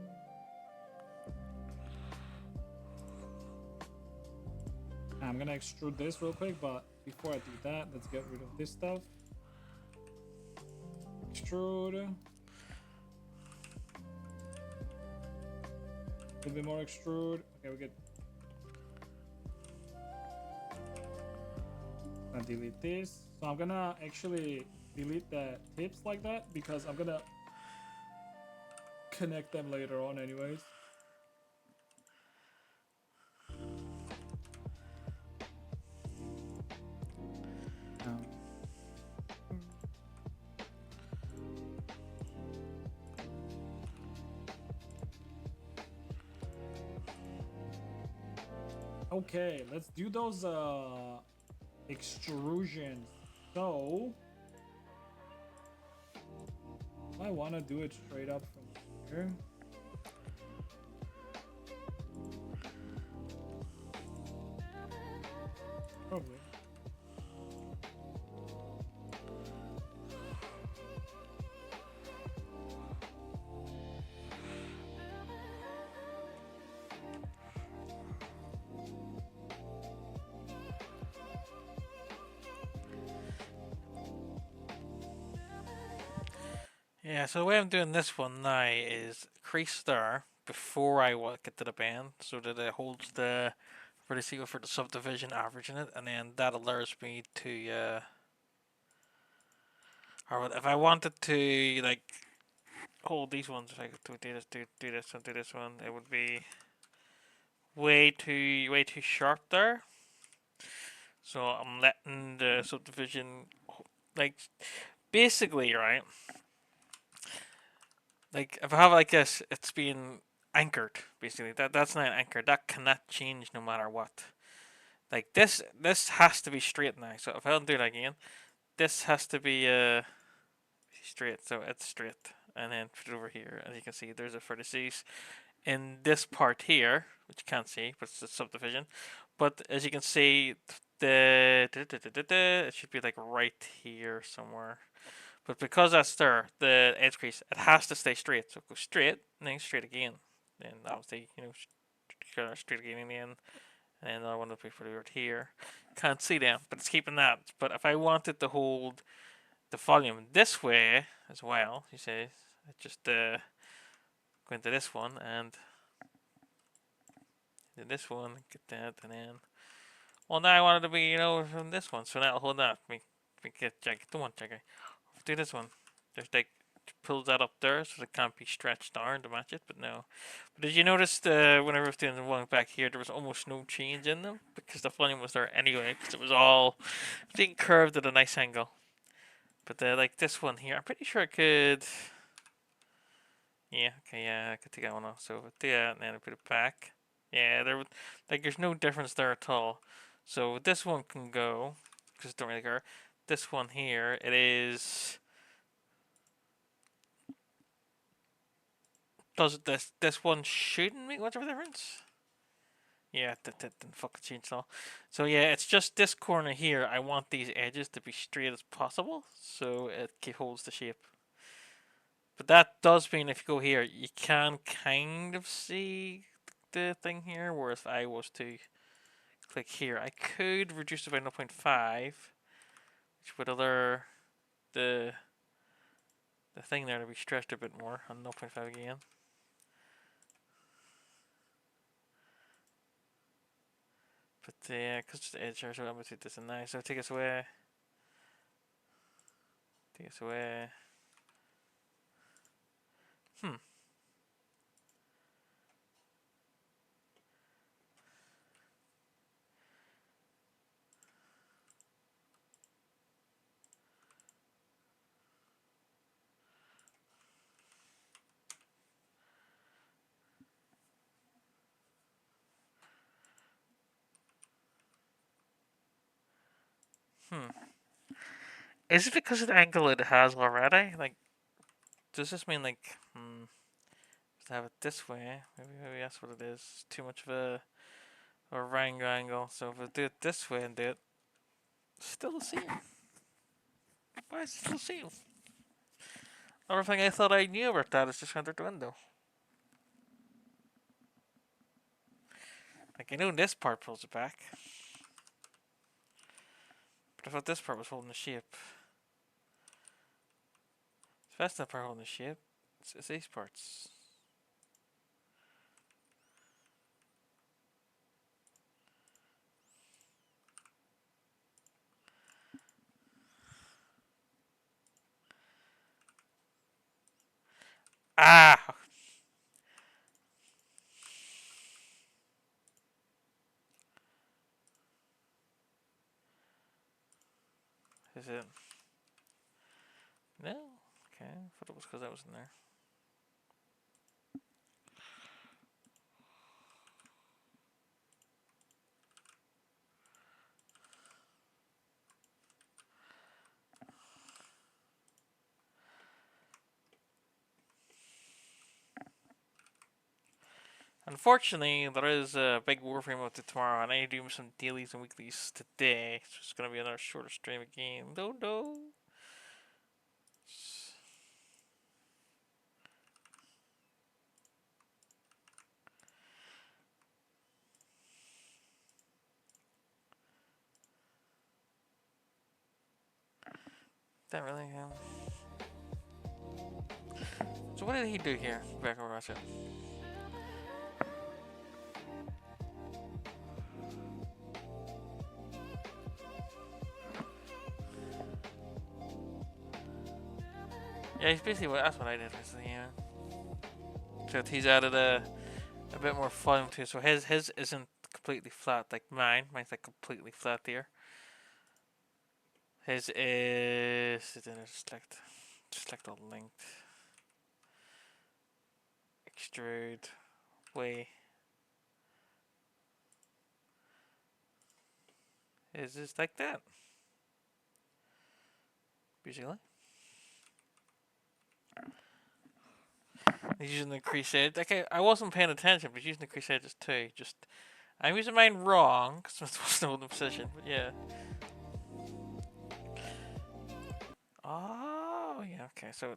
I'm gonna extrude this real quick, but before I do that, let's get rid of this stuff. Extrude. A little bit more extrude. Okay, we're good. I'll delete this. So I'm gonna actually delete the tips like that because I'm gonna connect them later on anyways. Okay, let's do those extrusions. So I want to do it straight up from here. Probably. Yeah, so the way I'm doing this one now is crease there before I get to the bend, so that it holds the vertical for the subdivision, averaging it, and then that allows me to, or if I wanted to like hold these ones, if I could do this, do this, and do this one, it would be way too sharp there. So I'm letting the subdivision, like, basically, right? Like if I have like this, it's being anchored. Basically, that's not anchored. That cannot change no matter what. Like this has to be straight now. So if I don't do it again, this has to be straight. So it's straight, and then put it over here. As you can see, there's a vertices in this part here, which you can't see, but it's a subdivision. But as you can see, it should be like right here somewhere. But because that's there, the edge crease, it has to stay straight. So it goes straight, and then straight again. And obviously, straight again in the end. And then another one will be for right here. Can't see them, but it's keeping that. But if I wanted to hold the volume this way as well, you see, I just go into this one and do this one, get that, and then. Well, now I want it to be, from this one, so that'll hold that. We get check. Don't want check. Do this one. Just like pulls that up there so it can't be stretched down to match it, but no. But did you notice whenever I was doing the one back here, there was almost no change in them because the volume was there anyway, because it was all being curved at a nice angle. But like this one here, I'm pretty sure I could. Yeah, okay, yeah, I could take that one off. So I do that, and then I put it back. Yeah, there's no difference there at all. So this one can go because it don't really care. This one here, it is. Does this one shouldn't make much of a difference? Yeah, that didn't fucking change at all. So yeah, it's just this corner here. I want these edges to be straight as possible, so it holds the shape. But that does mean if you go here, you can kind of see the thing here. Whereas if I was to click here, I could reduce it by 0.5, which would allow the the thing there to be stretched a bit more on 0.5 again. But yeah, because it's the edge here, so I'm going to take this in now. So take us away. Take us away. Hmm. Hmm. Is it because of the angle it has already? Like, does this mean like, to have it this way? Maybe that's what it is. Too much of a round angle. So if I do it this way and do it, still the same. Why is it still the same? Everything I thought I knew about that is just under the window. Like I know this part pulls it back, but I thought this part was holding the shape. If that's not part holding the shape, it's these parts. Ah! Is it? No? Okay, I thought it was because I was in there. Unfortunately, there is a big Warframe out there tomorrow, and I do some dailies and weeklies today, so it's gonna be another shorter stream again. No. That really. So what did he do here? Back over Russia. Yeah, he's basically that's what I did. Yeah. So he's added a bit more fun to it. So his isn't completely flat like mine. Mine's like completely flat here. His is select all length, extrude, way. His is like that. Basically. He's using the crease edge. Like I wasn't paying attention, but he's using the crease edges too. Just I'm using mine wrong because it wasn't holding position. But yeah. Oh yeah. Okay. So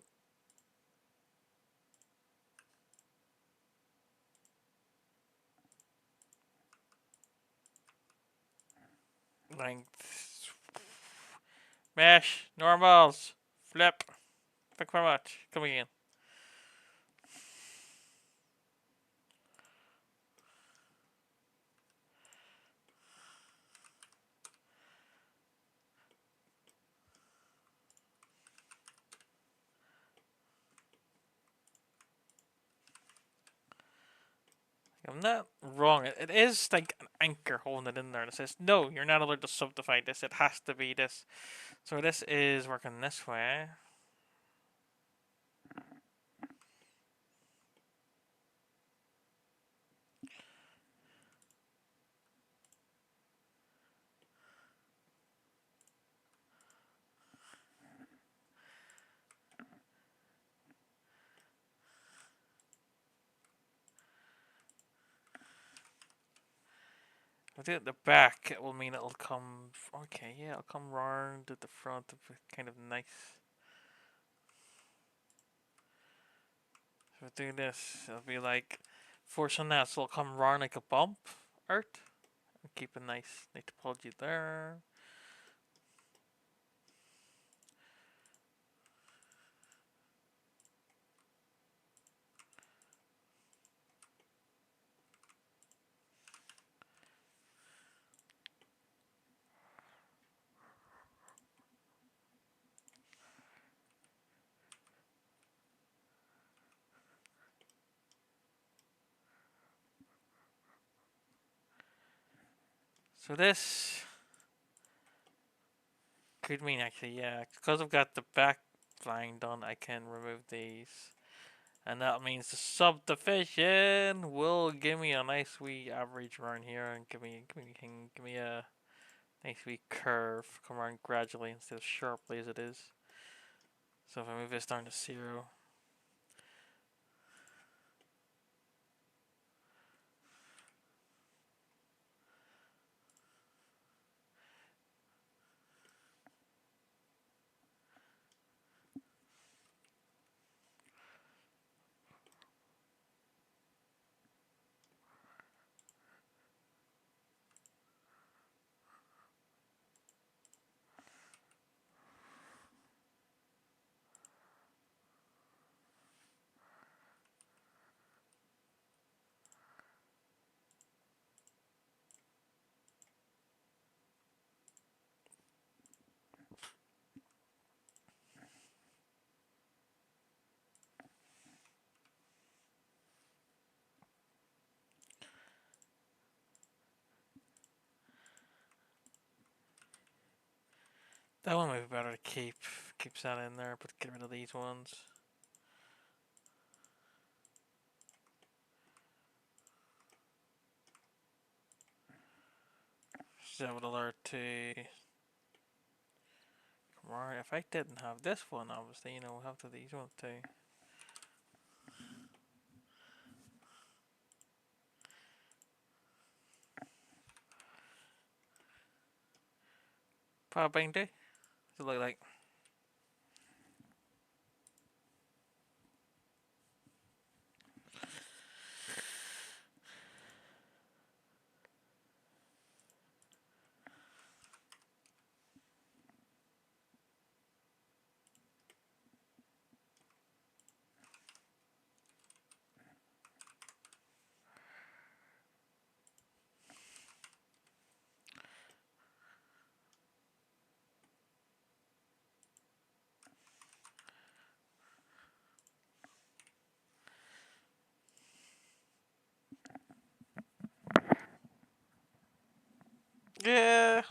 length, mesh, normals, flip. Thank you very much. Come again. I'm not wrong. It is like an anchor holding it in there that says, no, you're not allowed to subdivide this. It has to be this. So this is working this way. If I do it at the back, it will mean it'll come. Okay, yeah, it'll come round at the front. Kind of nice. If I do this, it'll be like forcing that, so it'll come round like a bump art. And keep a nice topology there. So this could mean actually, yeah, because I've got the back line done, I can remove these. And that means the subdivision will give me a nice wee average around here and give me a nice wee curve, come around gradually instead of sharply as it is. So if I move this down to 0, that one might be better to keep. Keep that in there, but get rid of these ones. So with alert to come on. If I didn't have this one, obviously, we'll have to these ones too. Power binder. Does it look like? Yeah.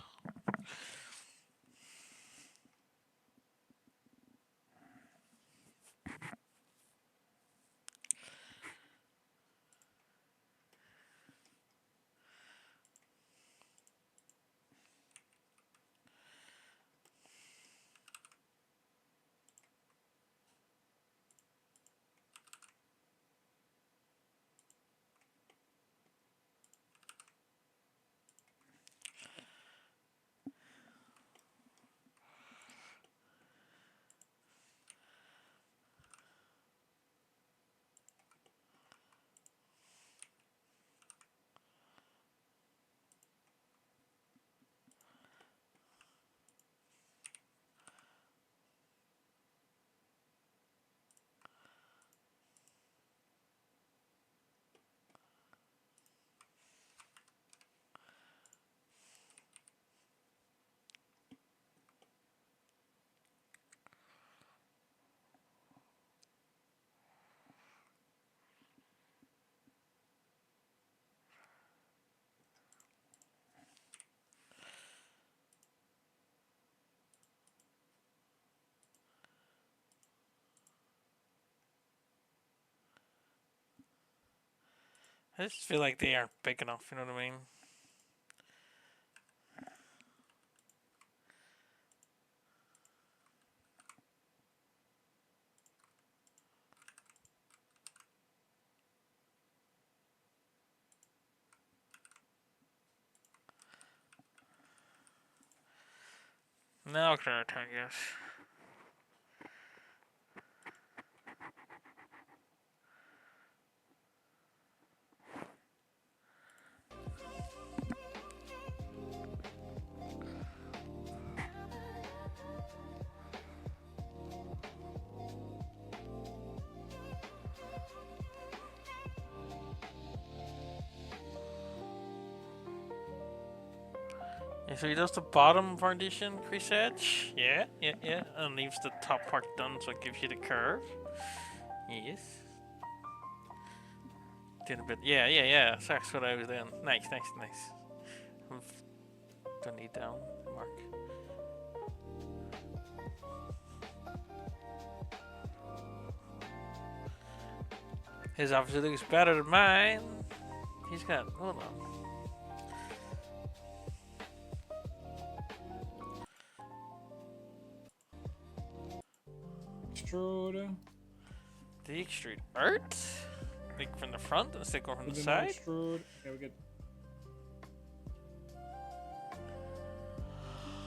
I just feel like they aren't big enough, you know what I mean? Now can I turn, yes. Yeah, so he does the bottom partition crease edge. Yeah, yeah, yeah. And leaves the top part done so it gives you the curve. Yes. Doing a bit. Yeah, yeah, yeah. That's what I was doing. Nice, nice, nice. Don't need down mark. His obviously looks better than mine. He's got. Hold on. Extrude. Did he extrude art? Like from the front instead of going from A the bit more side? extrude. Okay, we get.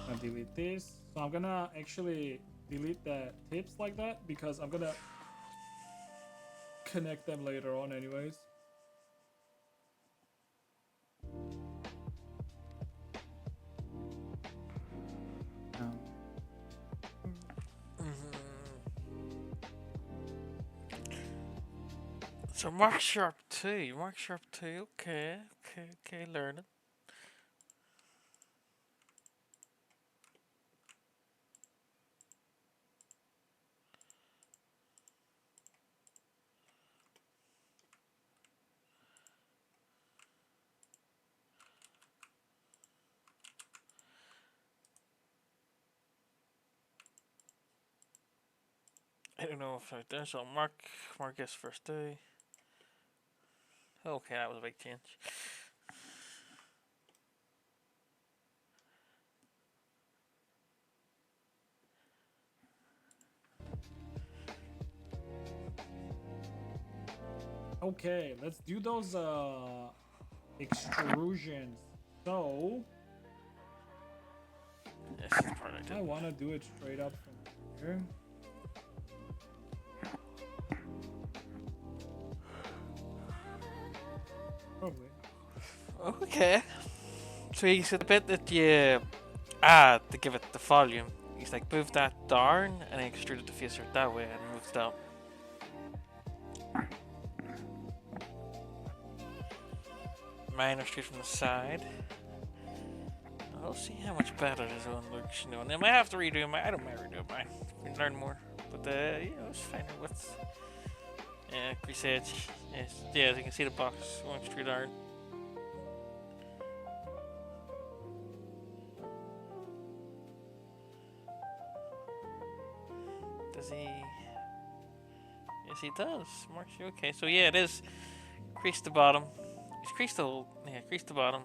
I'll delete this. So I'm gonna actually delete the tips like that because I'm gonna connect them later on anyways. So Mark Sharp 2. Mark Sharp 2. Okay, okay, okay. Learning. I don't know if I there. So Mark is first day. Okay, that was a big change. Okay, let's do those extrusions. So This is the part I I did. wanna do it straight up from here. Probably. Okay. So he's a bit that you add to give it the volume. He's like move that down and then extrude it to face it that way and move it up. Mine are straight from the side. I'll see how much better this one looks. You know, and I might have to redo mine. I don't mind redoing mine. We can learn more. But you know, it's fine with crease edge. Yes, yeah, as you can see the box going straight iron. Does he? Yes, he does. Marks you okay? So yeah, it is crease the bottom. It's crease the whole. Yeah, crease the bottom.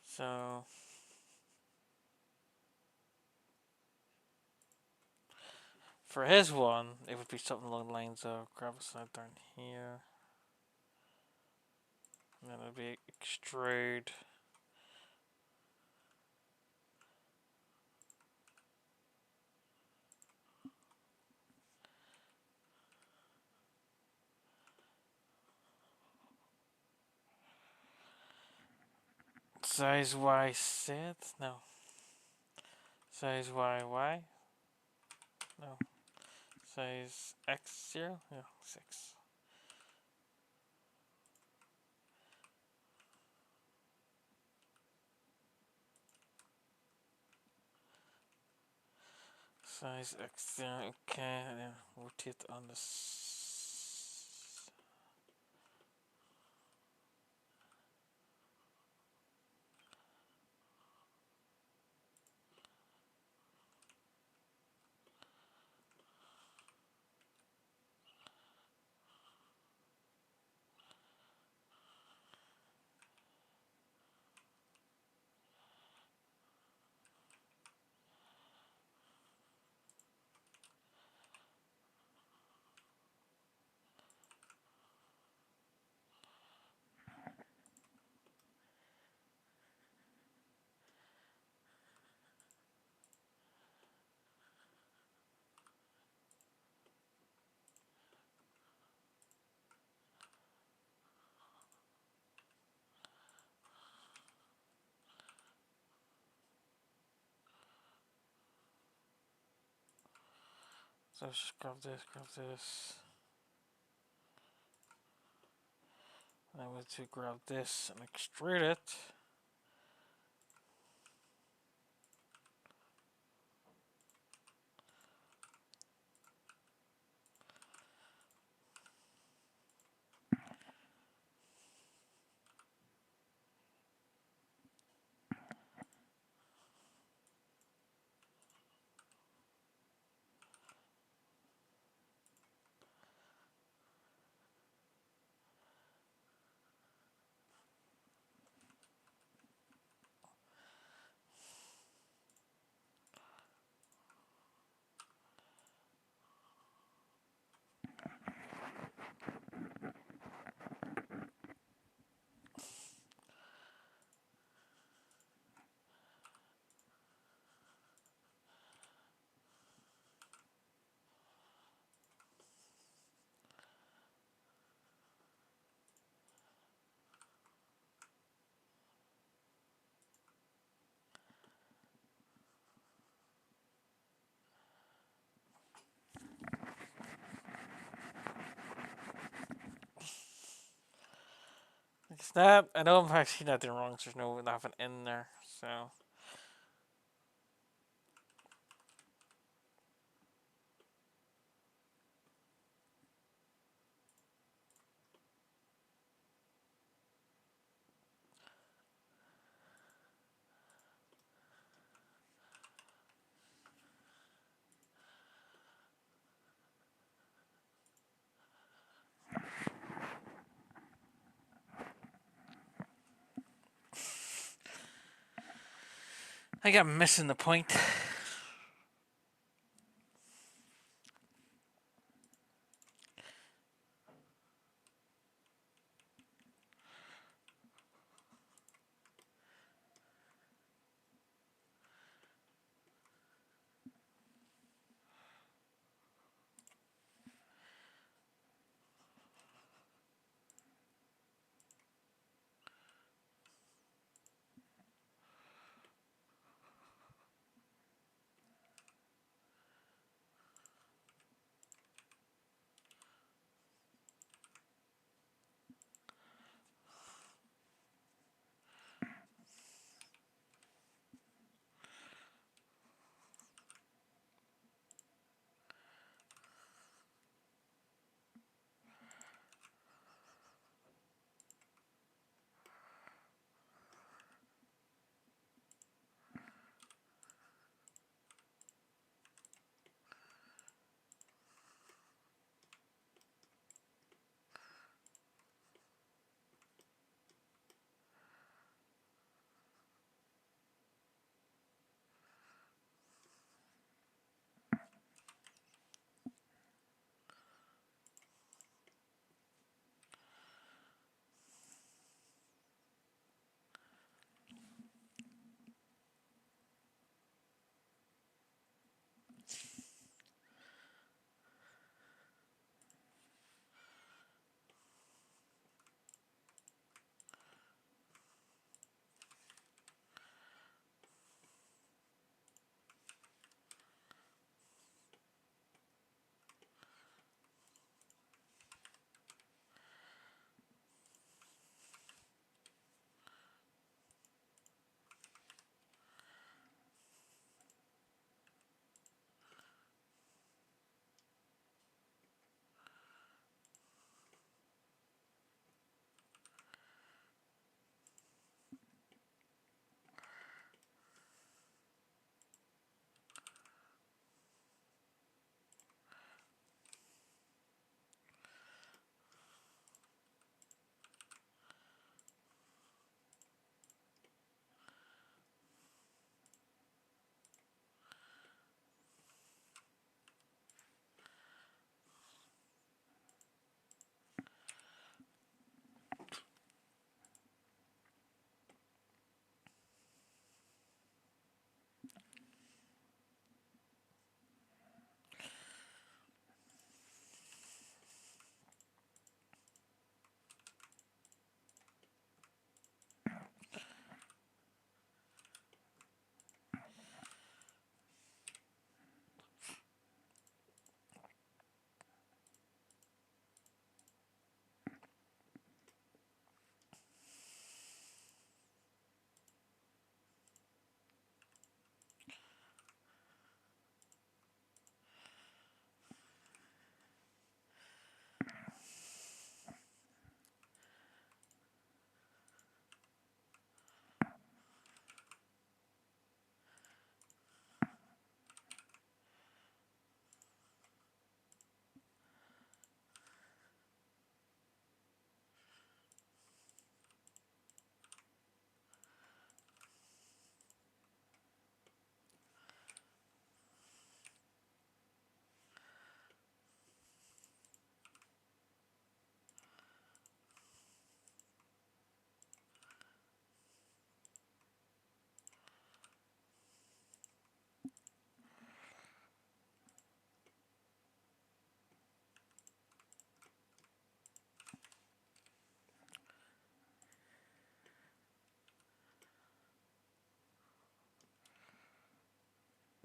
So for his one, it would be something along the lines of grab a side down here, and then it'd be extrude. Size Y set? No. Size Y. No. Size X0? Yeah, 6. Size X0, okay, and then rotate on the So let's just grab this, grab this. And I want to grab this and extrude it. It's that I know I'm actually not doing wrong. So there's no nothing in there, so. I think I'm missing the point.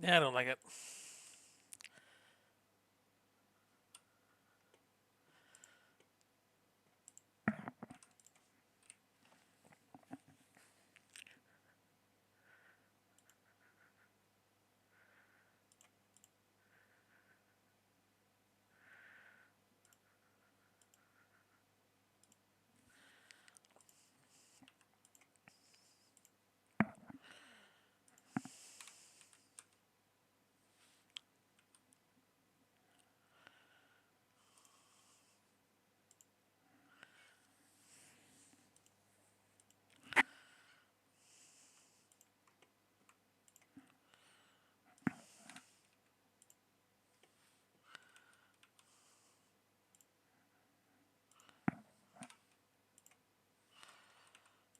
Yeah, I don't like it.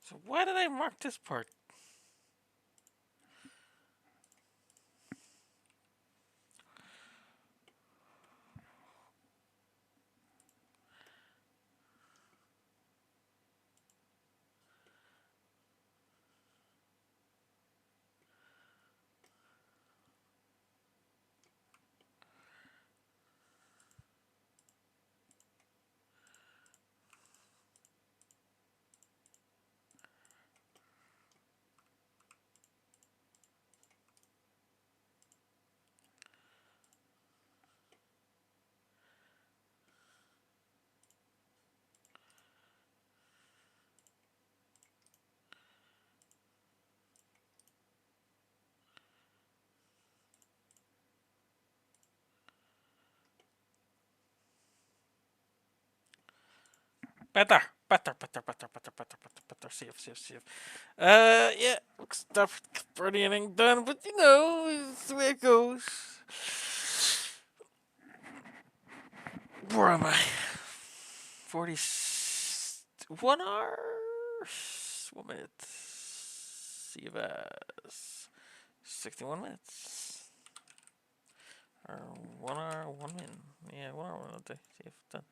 So why did I mark this part? Better, better, better, better, better, better, better, better. Save, save, save. Yeah, stuff pretty anything done, but you know, it's the way it goes. Where am I? 41 hours? 1 minute. Save as 61 minutes. Or 1 hour, 1 minute. Yeah, 1 hour, 1 day. Save, done.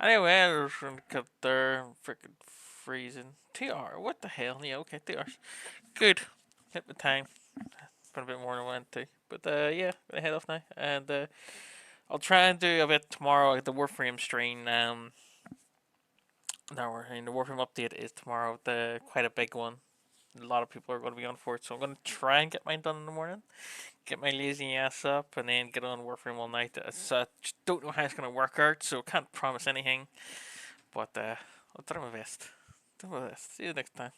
Anyway, I was gonna cut there. Freaking freezing. 2 hours. What the hell? Yeah, okay, 2 hours. Good. Hit the time. Been a bit more than I wanted to. But yeah, gonna head off now. And I'll try and do a bit tomorrow at the Warframe stream. Now we're in the Warframe update is tomorrow. The quite a big one. A lot of people are going to be on for it, so I'm going to try and get mine done in the morning. Get my lazy ass up and then get on Warframe all night. So I just don't know how it's going to work out, so can't promise anything. But I'll try my best. Do my best. See you next time.